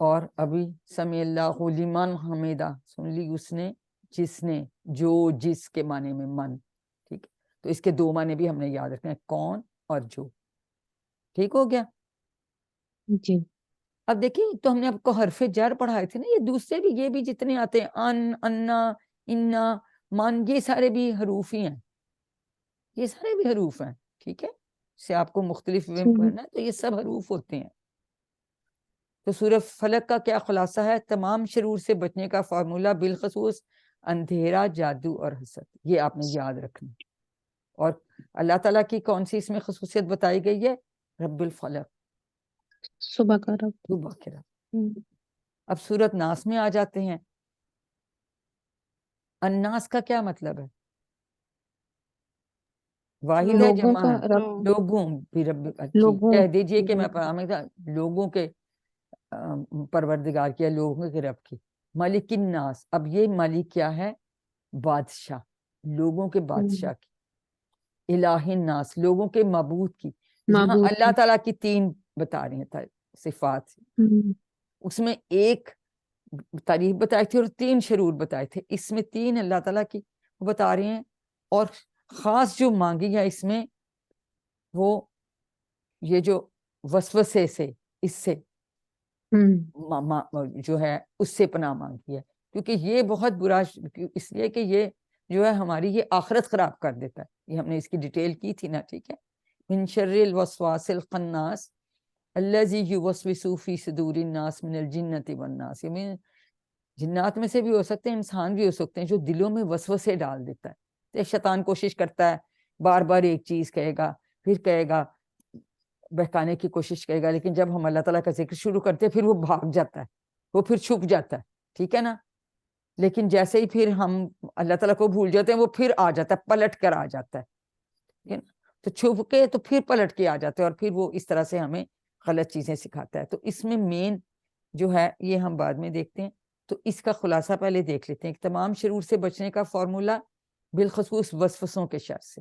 اور ابھی سمیع اللہ لمن حمیدہ، سن لی اس نے جس نے، جو جس کے معنی میں من، ٹھیک ہے۔ تو اس کے 2 معنی بھی ہم نے یاد رکھنا ہے، کون اور جو، ٹھیک ہو گیا۔ جی اب دیکھیں، تو ہم نے آپ کو حرف جر پڑھائے تھے نا، یہ دوسرے بھی، یہ بھی جتنے آتے ہیں، ان، انا، انا، من، یہ سارے بھی حروف ہی ہیں، یہ سارے بھی حروف ہیں، ٹھیک ہے۔ سے آپ کو مختلف میں پڑھنا ہے تو یہ سب حروف ہوتے ہیں۔ تو سورہ فلق کا کیا خلاصہ ہے؟ تمام شرور سے بچنے کا فارمولہ، بالخصوص اندھیرا، جادو اور حسد، یہ آپ نے یاد رکھنا۔ اور اللہ تعالیٰ کی کون سی اس میں خصوصیت بتائی گئی ہے؟ رب الفلق، صبح کا رب۔ صبح کے رب۔ اب سورۃ ناس میں آ جاتے ہیں۔ الناس کا کیا مطلب ہے؟ واحد ہے، لوگوں جمع کا ہے؟ رب، لوگوں بھی رب، اچھی لوگوں کہہ دیجئے کہ میں لوگوں کے پروردگار کیا، لوگوں کے رب کی۔ مالک الناس، اب یہ مالک کیا ہے؟ بادشاہ، لوگوں کے بادشاہ کی۔ الہ الناس، لوگوں کے معبود کی۔ یہاں معبود اللہ تعالیٰ کی 3 بتا رہے ہیں صفات، اس میں ایک تعریف بتائی تھی اور 3 شرور بتائے تھے، اس میں 3 اللہ تعالیٰ کی بتا رہے ہیں، اور خاص جو مانگی ہے اس میں وہ یہ جو وسوسے سے، اس سے جو ہے اس سے پناہ مانگی ہے، کیونکہ یہ بہت برا، اس لیے کہ یہ جو ہے ہماری یہ آخرت خراب کر دیتا ہے، یہ ہم نے اس کی ڈیٹیل کی تھی نا، ٹھیک ہے۔ من شر الوسواس الخناس الذی یوسوس فی صدور الناس من الجنۃ والناس، یہ جنات میں سے بھی ہو سکتے ہیں، انسان بھی ہو سکتے ہیں، جو دلوں میں وسوسے ڈال دیتا ہے۔ تو شیطان کوشش کرتا ہے، بار بار ایک چیز کہے گا، پھر کہے گا، بہکانے کی کوشش کرے گا، لیکن جب ہم اللہ تعالیٰ کا ذکر شروع کرتے ہیں پھر وہ بھاگ جاتا ہے، وہ پھر چھپ جاتا ہے، ٹھیک ہے نا۔ لیکن جیسے ہی پھر ہم اللہ تعالیٰ کو بھول جاتے ہیں وہ پھر آ جاتا ہے، پلٹ کر آ جاتا ہے، تو چھپ کے تو پھر پلٹ کے آ جاتے ہیں، اور پھر وہ اس طرح سے ہمیں غلط چیزیں سکھاتا ہے۔ تو اس میں مین جو ہے یہ ہم بعد میں دیکھتے ہیں، تو اس کا خلاصہ پہلے دیکھ لیتے ہیں کہ تمام شرور سے بچنے کا فارمولہ بالخصوص وسوسوں کے شر سے،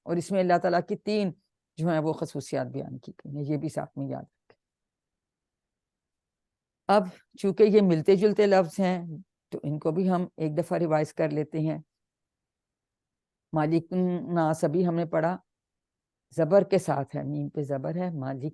اور اس میں اللہ تعالیٰ کی 3 جو ہیں وہ خصوصیات بیان کی گئی ہیں، یہ بھی ساتھ میں یاد رکھیں۔ اب چونکہ یہ ملتے جلتے لفظ ہیں تو ان کو بھی ہم ایک دفعہ ریوائز کر لیتے ہیں۔ مالک الناس ابھی ہم نے پڑھا، زبر کے ساتھ ہے، میم پہ زبر ہے، مالک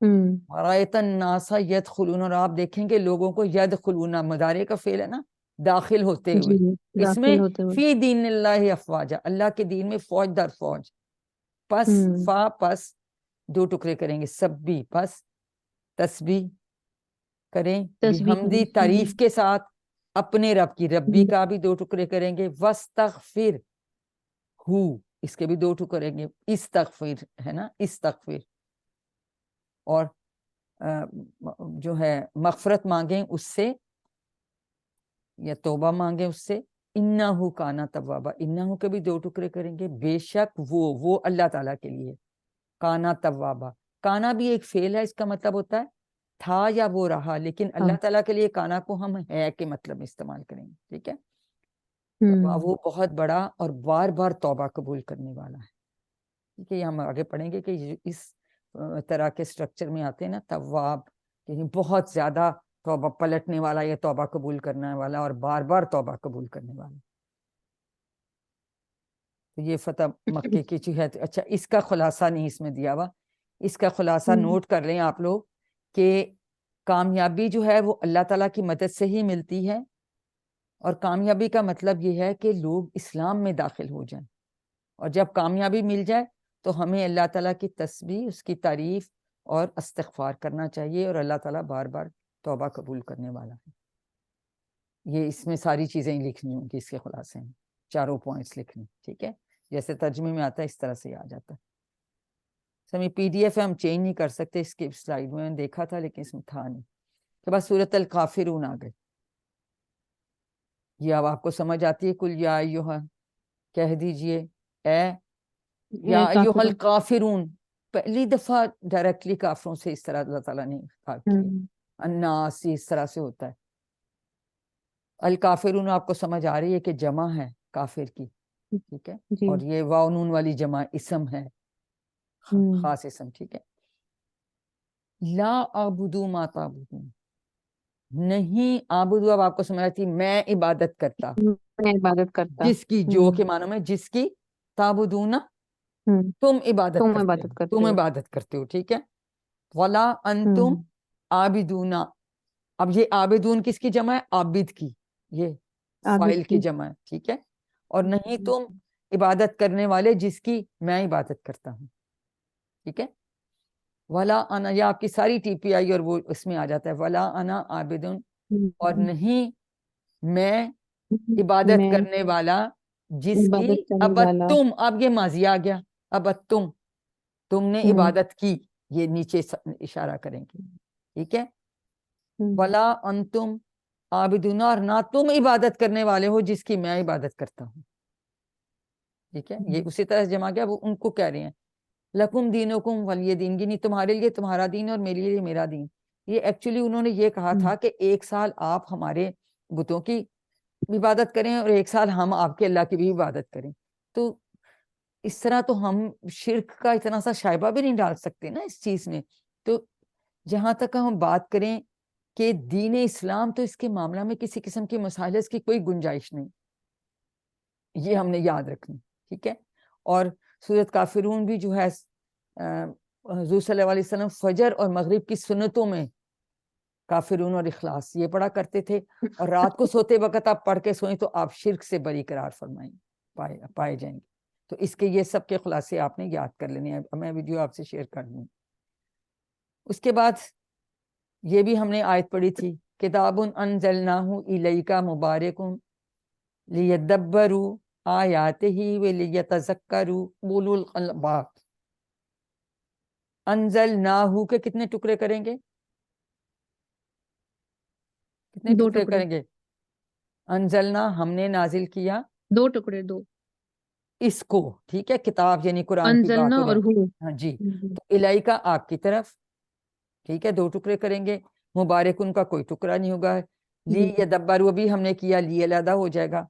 رأیت الناس یدخلون، اور آپ دیکھیں گے لوگوں کو، یدخلون مضارع کا فعل ہے نا، داخل ہوتے ہوئے، جی اس میں داخل ہوتے ہوئے. فی دین اللہ افواجا، اللہ کے دین میں فوج در فوج. پس فا پس دو ٹکڑے کریں گے، سبی پس تسبیح کریں تسبیح بحمدی کریں. تعریف کے ساتھ اپنے رب کی، ربی کا بھی دو ٹکڑے کریں گے، واستغفر ہو، اس کے بھی دو ٹکڑے کریں گے، استغفر ہے نا، استغفر، اور جو ہے مغفرت مانگیں اس سے یا توبہ مانگیں اس سے، انہو کانا توابا، انہو کے بھی دو ٹکڑے کریں گے، بے شک وہ اللہ تعالیٰ کے لیے، کانا توابا. کانا بھی ایک فعل ہے، اس کا مطلب ہوتا ہے تھا یا وہ رہا، لیکن اللہ تعالیٰ کے لیے کانا کو ہم ہے کے مطلب میں استعمال کریں گے. ٹھیک ہے، وہ بہت بڑا اور بار بار توبہ قبول کرنے والا ہے. ٹھیک ہے، یہ ہم آگے پڑھیں گے کہ اس طرح کے سٹرکچر میں آتے ہیں نا، تواب یعنی بہت زیادہ توبہ پلٹنے والا یا توبہ قبول کرنے والا اور بار بار توبہ قبول کرنے والا. تو یہ فتح مکے کی جو ہے. اچھا، اس کا خلاصہ نہیں اس میں دیا ہوا، اس کا خلاصہ نوٹ کر لیں آپ لوگ کہ کامیابی جو ہے وہ اللہ تعالیٰ کی مدد سے ہی ملتی ہے، اور کامیابی کا مطلب یہ ہے کہ لوگ اسلام میں داخل ہو جائیں، اور جب کامیابی مل جائے تو ہمیں اللہ تعالیٰ کی تسبیح، اس کی تعریف اور استغفار کرنا چاہیے، اور اللہ تعالیٰ بار بار توبہ قبول کرنے والا ہے. یہ اس میں ساری چیزیں لکھنی ہوں گی، اس کے خلاصے میں چاروں پوائنٹس لکھنے. ٹھیک ہے، جیسے ترجمے میں آتا ہے اس طرح سے آ جاتا ہے. سمی پی ڈی ایف ہے، ہم چینج نہیں کر سکتے، اس کی سلائیڈ میں دیکھا تھا لیکن اس میں تھا نہیں. کے بعد سورۃ الکافرون آ گئے. یہ اب آپ کو سمجھ آتی ہے، کل یا ایھا، کہہ دیجئے اے یا ایھا الکافرون. پہلی دفعہ ڈائریکٹلی کافروں سے اس طرح اللہ تعالیٰ نے خطاب کیا. الناس اس طرح سے ہوتا ہے. الکافرون آپ کو سمجھ آ رہی ہے کہ جمع ہے کافر کی. ٹھیک ہے، اور یہ واو نون والی جمع اسم ہے، خاص اسم. ٹھیک ہے، لا اعبدو ما تعبدون، نہیں اعبدو، اب آپ کو سمجھ آتی میں عبادت کرتا، میں عبادت کرتا، جس کی، جو کے معنوں میں جس کی، تعبدون تم عبادت تم کرتے عبادت ہو، کرتے تم ہو. عبادت کرتے ہو. ٹھیک ہے، ولا انتم عابدون، اب یہ عابدون کس کی جمع ہے؟ عابد کی، یہ فاعل کی جمع ہے. ٹھیک ہے، اور نہیں تم عبادت کرنے والے جس کی میں عبادت کرتا ہوں. ٹھیک ہے، ولا انا، یہ آپ کی ساری ٹی پی آئی اور وہ اس میں آ جاتا ہے، ولا انا عابدن، اور نہیں میں عبادت میں کرنے والا جس کی، عبادت کرنے اب والا. تم، اب یہ ماضی آ گیا، اب تم نے عبادت کی، یہ نیچے اشارہ کریں گے. ٹھیک ہے، ولا انتم عابدون، اور نہ تم عبادت کرنے والے ہو جس کی میں عبادت کرتا ہوں. ٹھیک ہے، یہ اسی طرح جمع گیا. وہ ان کو کہہ رہے ہیں لکم دینکم ولی دین، یعنی تمہارے لیے تمہارا دین اور میرے لیے میرا دین. یہ ایکچولی انہوں نے یہ کہا تھا کہ ایک سال آپ ہمارے بتوں کی عبادت کریں اور ایک سال ہم آپ کے اللہ کی بھی عبادت کریں. تو اس طرح تو ہم شرک کا اتنا سا شائبہ بھی نہیں ڈال سکتے نا اس چیز میں. تو جہاں تک ہم بات کریں کہ دین اسلام، تو اس کے معاملہ میں کسی قسم کی مسائلس کی کوئی گنجائش نہیں، یہ ہم نے یاد رکھنی. ٹھیک ہے، اور سورۃ کافرون بھی جو ہے حضور صلی اللہ علیہ وسلم فجر اور مغرب کی سنتوں میں کافرون اور اخلاص یہ پڑھا کرتے تھے، اور رات کو سوتے وقت آپ پڑھ کے سوئیں تو آپ شرک سے بری قرار فرمائیں پائے جائیں گے. تو اس کے یہ سب کے خلاصے آپ نے یاد کر لینے ہیں. میں ویڈیو آپ سے شیئر کر دوں. اس کے بعد یہ بھی ہم نے آیت پڑھی تھی، کتاب انزلناہ الیک مبارک لیدبروا آیاتہ ولیتذکروا اولو الالباب. انزلناہ کے کتنے ٹکڑے کریں گے؟ کتنے دو ٹکڑے ٹکڑے. کریں گے؟ انزلنا ہم نے نازل کیا، دو ٹکڑے، دو. اس کو. ٹھیک ہے، کتاب یعنی قرآن کی بات انزلنا ہو رہی اور ہے. ہو. ہاں جی، تو الیکا آپ کی طرف. ٹھیک ہے، دو ٹکڑے کریں گے. مبارک ان کا کوئی ٹکڑا نہیں ہوگا. لی یدبروا بھی ہم نے کیا، لی علیحدہ ہو جائے گا.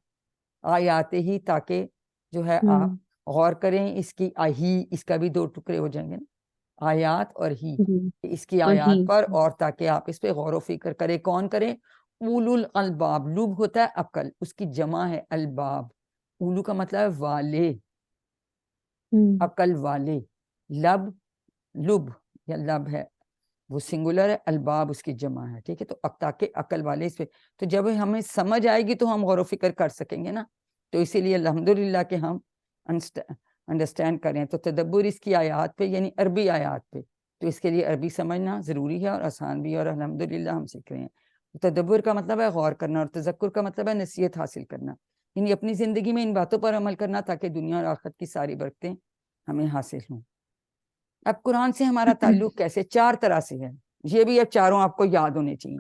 آیات ہی، تاکہ جو ہے آپ غور کریں اس کی. ہی اس کا بھی دو ٹکڑے ہو جائیں گے نا، آیات اور ہی، اس کی اور ہی. آیات پر، اور تاکہ آپ اس پہ غور و فکر کریں. کون کریں؟ اولو الالباب. لب ہوتا ہے عقل، اس کی جمع ہے الباب. اولو کا مطلب ہے والے، عقل والے. لب یا لب ہے وہ سنگولر ہے، الباب اس کی جمع ہے، ٹھیک ہے. تو اب تاکہ عقل والے اس پہ، تو جب ہمیں سمجھ آئے گی تو ہم غور و فکر کر سکیں گے نا. تو اسی لیے الحمدللہ کہ ہم انڈرسٹینڈ کریں. تو تدبر اس کی آیات پہ یعنی عربی آیات پہ، تو اس کے لیے عربی سمجھنا ضروری ہے اور آسان بھی ہے، اور الحمدللہ ہم سیکھ رہے ہیں. تدبر کا مطلب ہے غور کرنا، اور تذکر کا مطلب ہے نصیحت حاصل کرنا، یعنی اپنی زندگی میں ان باتوں پر عمل کرنا تاکہ دنیا اور آخرت کی ساری برکتیں ہمیں حاصل ہوں. اب قرآن سے ہمارا تعلق کیسے؟ 4 طرح سے ہے. یہ بھی اب چاروں آپ کو یاد ہونے چاہیے.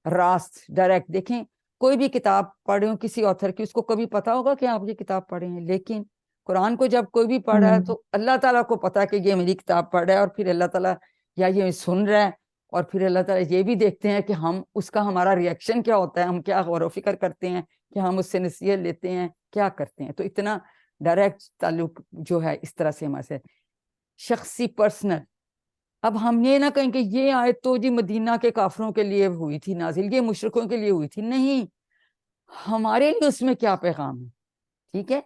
راست، ڈائریکٹ. دیکھیں کوئی بھی کتاب پڑھے ہو کسی آتھر کی، اس کو کبھی پتا ہوگا کہ آپ یہ کتاب پڑھے ہیں، لیکن قرآن کو جب کوئی بھی پڑھ رہا ہے تو اللہ تعالیٰ کو پتا کہ یہ میری کتاب پڑھ رہا ہے، اور پھر اللہ تعالیٰ یا یہ سن رہا ہے، اور پھر اللہ تعالیٰ یہ بھی دیکھتے ہیں کہ ہم اس کا ہمارا ریئیکشن کیا ہوتا ہے، ہم کیا غور و فکر کرتے ہیں، کہ ہم اس سے نصیحت لیتے ہیں، کیا کرتے ہیں. تو اتنا ڈائریکٹ تعلق جو ہے اس طرح سے ہمارے سے شخصی، پرسنل. اب ہم یہ نہ کہیں کہ یہ آیت تو جی مدینہ کے کافروں کے لیے ہوئی تھی نازل، یہ مشرکوں کے لیے ہوئی تھی. نہیں، ہمارے لیے اس میں کیا پیغام ہے. ٹھیک ہے،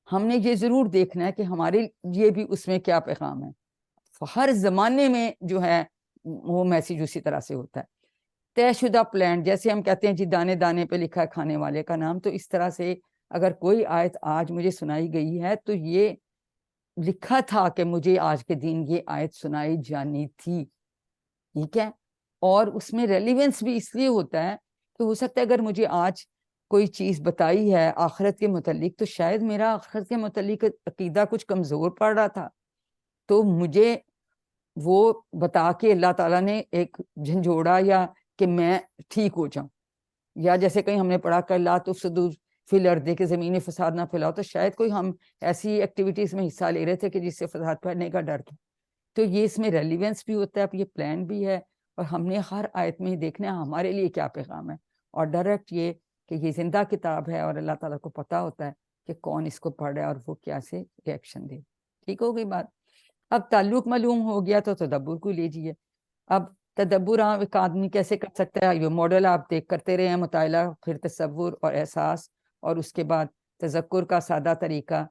ہم نے یہ ضرور دیکھنا ہے کہ ہمارے لیے بھی اس میں کیا پیغام ہے. ہر زمانے میں جو ہے وہ میسیج اسی طرح سے ہوتا ہے. طے شدہ پلان، جیسے ہم کہتے ہیں جی دانے دانے پہ لکھا ہے کھانے والے کا نام، تو اس طرح سے اگر کوئی آیت آج مجھے سنائی گئی ہے تو یہ لکھا تھا کہ مجھے آج کے دن یہ آیت سنائی جانی تھی. ٹھیک ہے، اور اس میں ریلیونس بھی اس لیے ہوتا ہے کہ ہو سکتا ہے اگر مجھے آج کوئی چیز بتائی ہے آخرت کے متعلق، تو شاید میرا آخرت کے متعلق عقیدہ کچھ کمزور پڑ رہا تھا، تو مجھے وہ بتا کے اللہ تعالیٰ نے ایک جھنجھوڑا یا کہ میں ٹھیک ہو جاؤں. یا جیسے کہیں ہم نے پڑھا کہ لا تفسدوا فی الارض، کہ زمین فساد نہ پھیلاؤ، تو شاید کوئی ہم ایسی ایکٹیویٹیز میں حصہ لے رہے تھے کہ جس سے فساد پھیلنے کا ڈر تھا. تو یہ اس میں ریلیونس بھی ہوتا ہے، اب یہ پلان بھی ہے، اور ہم نے ہر آیت میں دیکھنا ہے ہمارے لیے کیا پیغام ہے. اور ڈائریکٹ یہ کہ یہ زندہ کتاب ہے اور اللہ تعالیٰ کو پتہ ہوتا ہے کہ کون اس کو پڑھ رہا ہے اور وہ کیا سے ریئیکشن دے. ٹھیک ہو گئی بات. اب تعلق معلوم ہو گیا تو تدبر کو لیجیے. اب تدبر ایک آدمی کیسے کر سکتا ہے؟ یہ ماڈل آپ دیکھ کرتے رہے ہیں، مطالعہ، پھر تصور اور احساس، اور اس کے بعد تذکر کا سادہ طریقہ.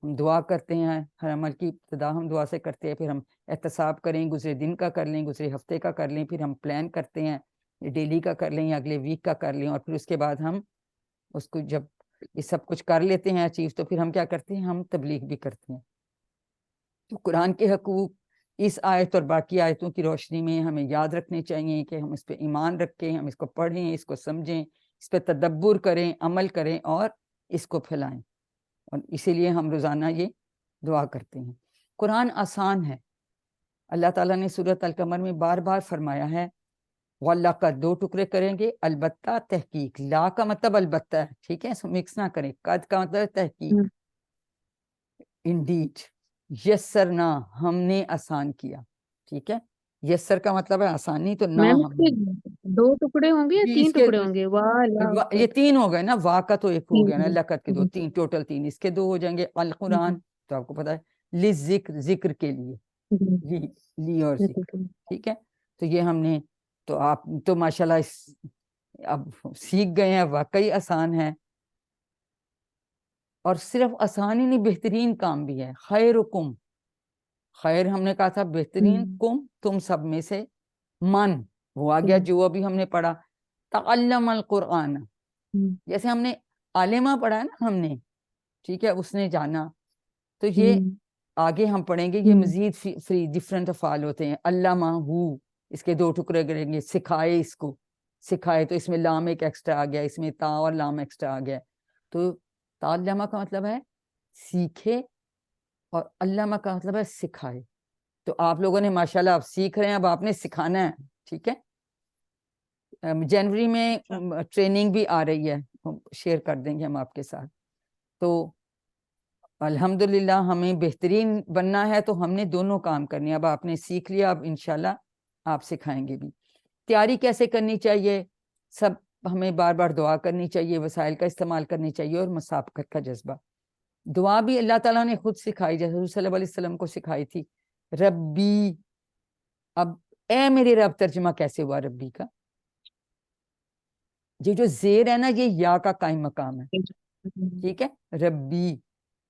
ہم دعا کرتے ہیں، ہر عمل کی ابتدا ہم دعا سے کرتے ہیں، پھر ہم احتساب کریں، گزرے دن کا کر لیں، گزرے ہفتے کا کر لیں، پھر ہم پلان کرتے ہیں ڈیلی کا کر لیں یا اگلے ویک کا کر لیں، اور پھر اس کے بعد ہم اس کو جب یہ سب کچھ کر لیتے ہیں اچیو، تو پھر ہم کیا کرتے ہیں؟ ہم تبلیغ بھی کرتے ہیں. تو قرآن کے حقوق اس آیت اور باقی آیتوں کی روشنی میں ہمیں یاد رکھنے چاہیے کہ ہم اس پہ ایمان رکھیں، ہم اس کو پڑھیں، اس کو سمجھیں، اس پہ تدبر کریں، عمل کریں اور اس کو پھیلائیں. اور اسی لیے ہم روزانہ یہ دعا کرتے ہیں. قرآن آسان ہے. اللہ تعالیٰ نے سورۃ القمر میں بار بار فرمایا ہے واللہ کا 2 ٹکڑے کریں گے، البتہ تحقیق. لا کا مطلب البتہ ہے، ٹھیک ہے، مکس نہ کریں. قد کا مطلب ہے تحقیق. انڈیڈ، یسرنا، ہم نے آسان کیا. ٹھیک ہے، یسر کا مطلب ہے آسانی، تو نہ میم ہم نے. 2 ٹکڑے ہوں گے یا جی 3 اس کے ٹکڑے ہوں گے؟ واہ اللہ یہ 3 ہو گئے نا، وا کا تو ایک ہو گیا نا، اکبر. لقت کے 2، 3 ٹوٹل 3، اس کے 2 ہو جائیں گے. القرآن تو آپ کو پتا ہے لذکر، ذکر کے لیے، لی اور ذکر. ٹھیک ہے، تو یہ ہم نے، تو آپ تو ماشاءاللہ اب سیکھ گئے ہیں. واقعی آسان ہے، اور صرف آسان ہی نہیں، بہترین کام بھی ہے. خیرکم، خیر ہم نے کہا تھا بہترین، کم تم سب میں سے، من وہ آ گیا جو ابھی ہم نے پڑھا تعلم القرآن. جیسے ہم نے عالمہ پڑھا ہے نا ہم نے، ٹھیک ہے، اس نے جانا. تو یہ آگے ہم پڑھیں گے، یہ مزید فری ڈفرینٹ افعال ہوتے ہیں. علامہ ہو، اس کے 2 ٹکڑے کریں گے. سکھائے، اس کو سکھائے، تو اس میں لام ایک ایکسٹرا آ گیا، اس میں تا اور لام ایکسٹرا آ گیا. تو تعلمہ کا مطلب ہے سیکھے، اور علامہ کا مطلب ہے سکھائے. تو آپ لوگوں نے ماشاءاللہ اب سیکھ رہے ہیں، اب آپ نے سکھانا ہے. ٹھیک ہے، جنوری میں ٹریننگ بھی آ رہی ہے، شیئر کر دیں گے ہم آپ کے ساتھ. تو الحمدللہ ہمیں بہترین بننا ہے، تو ہم نے دونوں کام کرنے. اب آپ نے سیکھ لیا، اب انشاءاللہ آپ سکھائیں گے بھی. تیاری کیسے کرنی چاہیے؟ سب ہمیں بار بار دعا کرنی چاہیے، وسائل کا استعمال کرنی چاہیے، اور مسابقت کا جذبہ. دعا بھی اللہ تعالیٰ نے خود سکھائی، جیسے حضور صلی اللہ علیہ وسلم کو سکھائی تھی. ربی، اب اے میرے رب ترجمہ کیسے ہوا ربی کا؟ یہ جو زیر ہے نا، یہ یا کا قائم مقام ہے. ٹھیک ہے، ربی،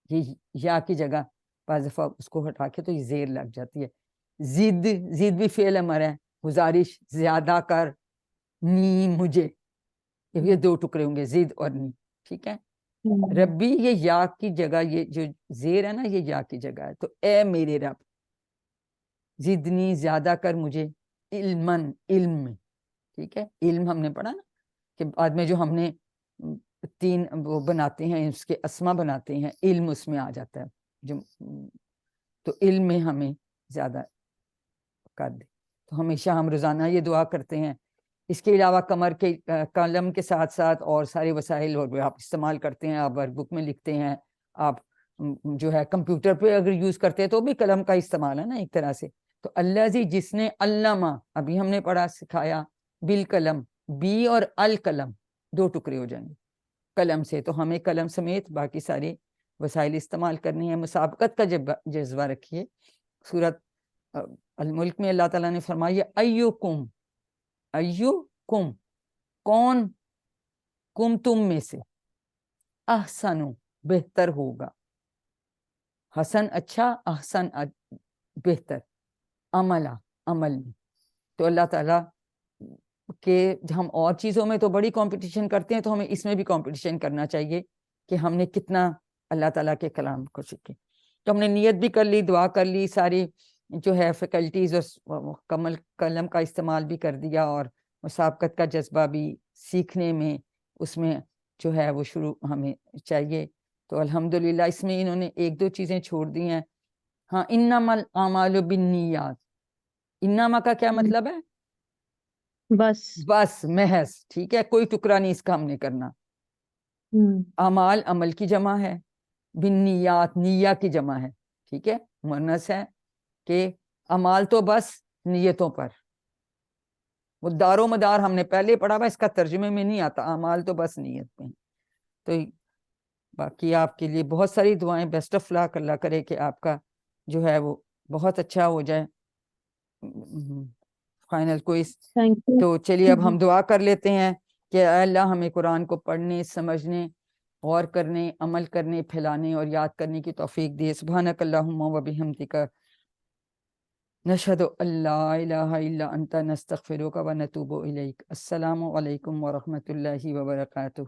یہ یا کی جگہ بعض دفعہ اس کو ہٹا کے تو یہ زیر لگ جاتی ہے. زد، زد بھی فعل امر ہے. گزارش زیادہ کر نی مجھے، یہ دو ٹکڑے ہوں گے زد اور نی، ٹھیک ہے. ربی یہ یا کی جگہ، یہ جو زیر ہے نا یہ یا کی جگہ ہے، تو اے میرے رب زدنی زیادہ کر مجھے علمن علم میں، ٹھیک ہے. علم ہم نے پڑھا نا کہ بعد میں جو ہم نے 3 وہ بناتے ہیں اس کے اسما بناتے ہیں، علم اس میں آ جاتا ہے جو، تو علم میں ہمیں زیادہ کر دے. تو ہمیشہ ہم روزانہ یہ دعا کرتے ہیں. اس کے علاوہ کمر کے قلم کے ساتھ ساتھ اور سارے وسائل اور آپ استعمال کرتے ہیں، آپ ورک بک میں لکھتے ہیں، آپ جو ہے کمپیوٹر پہ اگر یوز کرتے ہیں تو بھی قلم کا استعمال ہے نا ایک طرح سے. تو اللہ جی جس نے علامہ ابھی ہم نے پڑھا سکھایا بالقلم، بی اور القلم 2 ٹکڑے ہو جائیں گے قلم سے، تو ہمیں قلم سمیت باقی سارے وسائل استعمال کرنے ہیں. مسابقت کا جذبہ رکھیے. سورت الملک میں اللہ تعالیٰ نے فرمایا ایوکم، ایوکم کون، کم تم میں سے، احسن بہتر ہوگا، حسن اچھا، احسن بہتر، عملہ عمل میں. تو اللہ تعالیٰ کہ ہم اور چیزوں میں تو بڑی کمپٹیشن کرتے ہیں، تو ہمیں اس میں بھی کمپٹیشن کرنا چاہیے کہ ہم نے کتنا اللہ تعالیٰ کے کلام کو سیکھے. تو ہم نے نیت بھی کر لی، دعا کر لی، ساری جو ہے فیکلٹیز اور مکمل قلم کا استعمال بھی کر دیا، اور مسابقت کا جذبہ بھی سیکھنے میں اس میں جو ہے وہ شروع ہمیں چاہیے. تو الحمدللہ اس میں انہوں نے 1-2 چیزیں چھوڑ دی ہیں. ہاں انما الاعمال بالنیات، انما کا کیا مطلب ہے؟ بس بس محض، ٹھیک ہے، کوئی ٹکڑا نہیں اس کا ہم نے کرنا. اعمال عمل کی جمع ہے، بالنیات نیہ کی جمع ہے، ٹھیک ہے، مؤنث ہے کہ اعمال تو بس نیتوں پر. وہ دار و مدار ہم نے پہلے پڑھا ہوا، اس کا ترجمے میں نہیں آتا، اعمال تو بس نیت پہ ہیں. تو باقی آپ کے لیے بہت ساری دعائیں، بیسٹ آف لک، اللہ کرے کہ آپ کا جو ہے وہ بہت اچھا ہو جائے فائنل کوئز. Thank you. تو چلیے اب ہم دعا کر لیتے ہیں کہ اے اللہ ہمیں قرآن کو پڑھنے، سمجھنے، غور کرنے، عمل کرنے، پھیلانے اور یاد کرنے کی توفیق دے. سبحانک اللہم و بحمدک نشہد ان لا الہ الا انت نستغفرک و نتوب الیک. السلام علیکم ورحمۃ اللہ وبرکاتہ.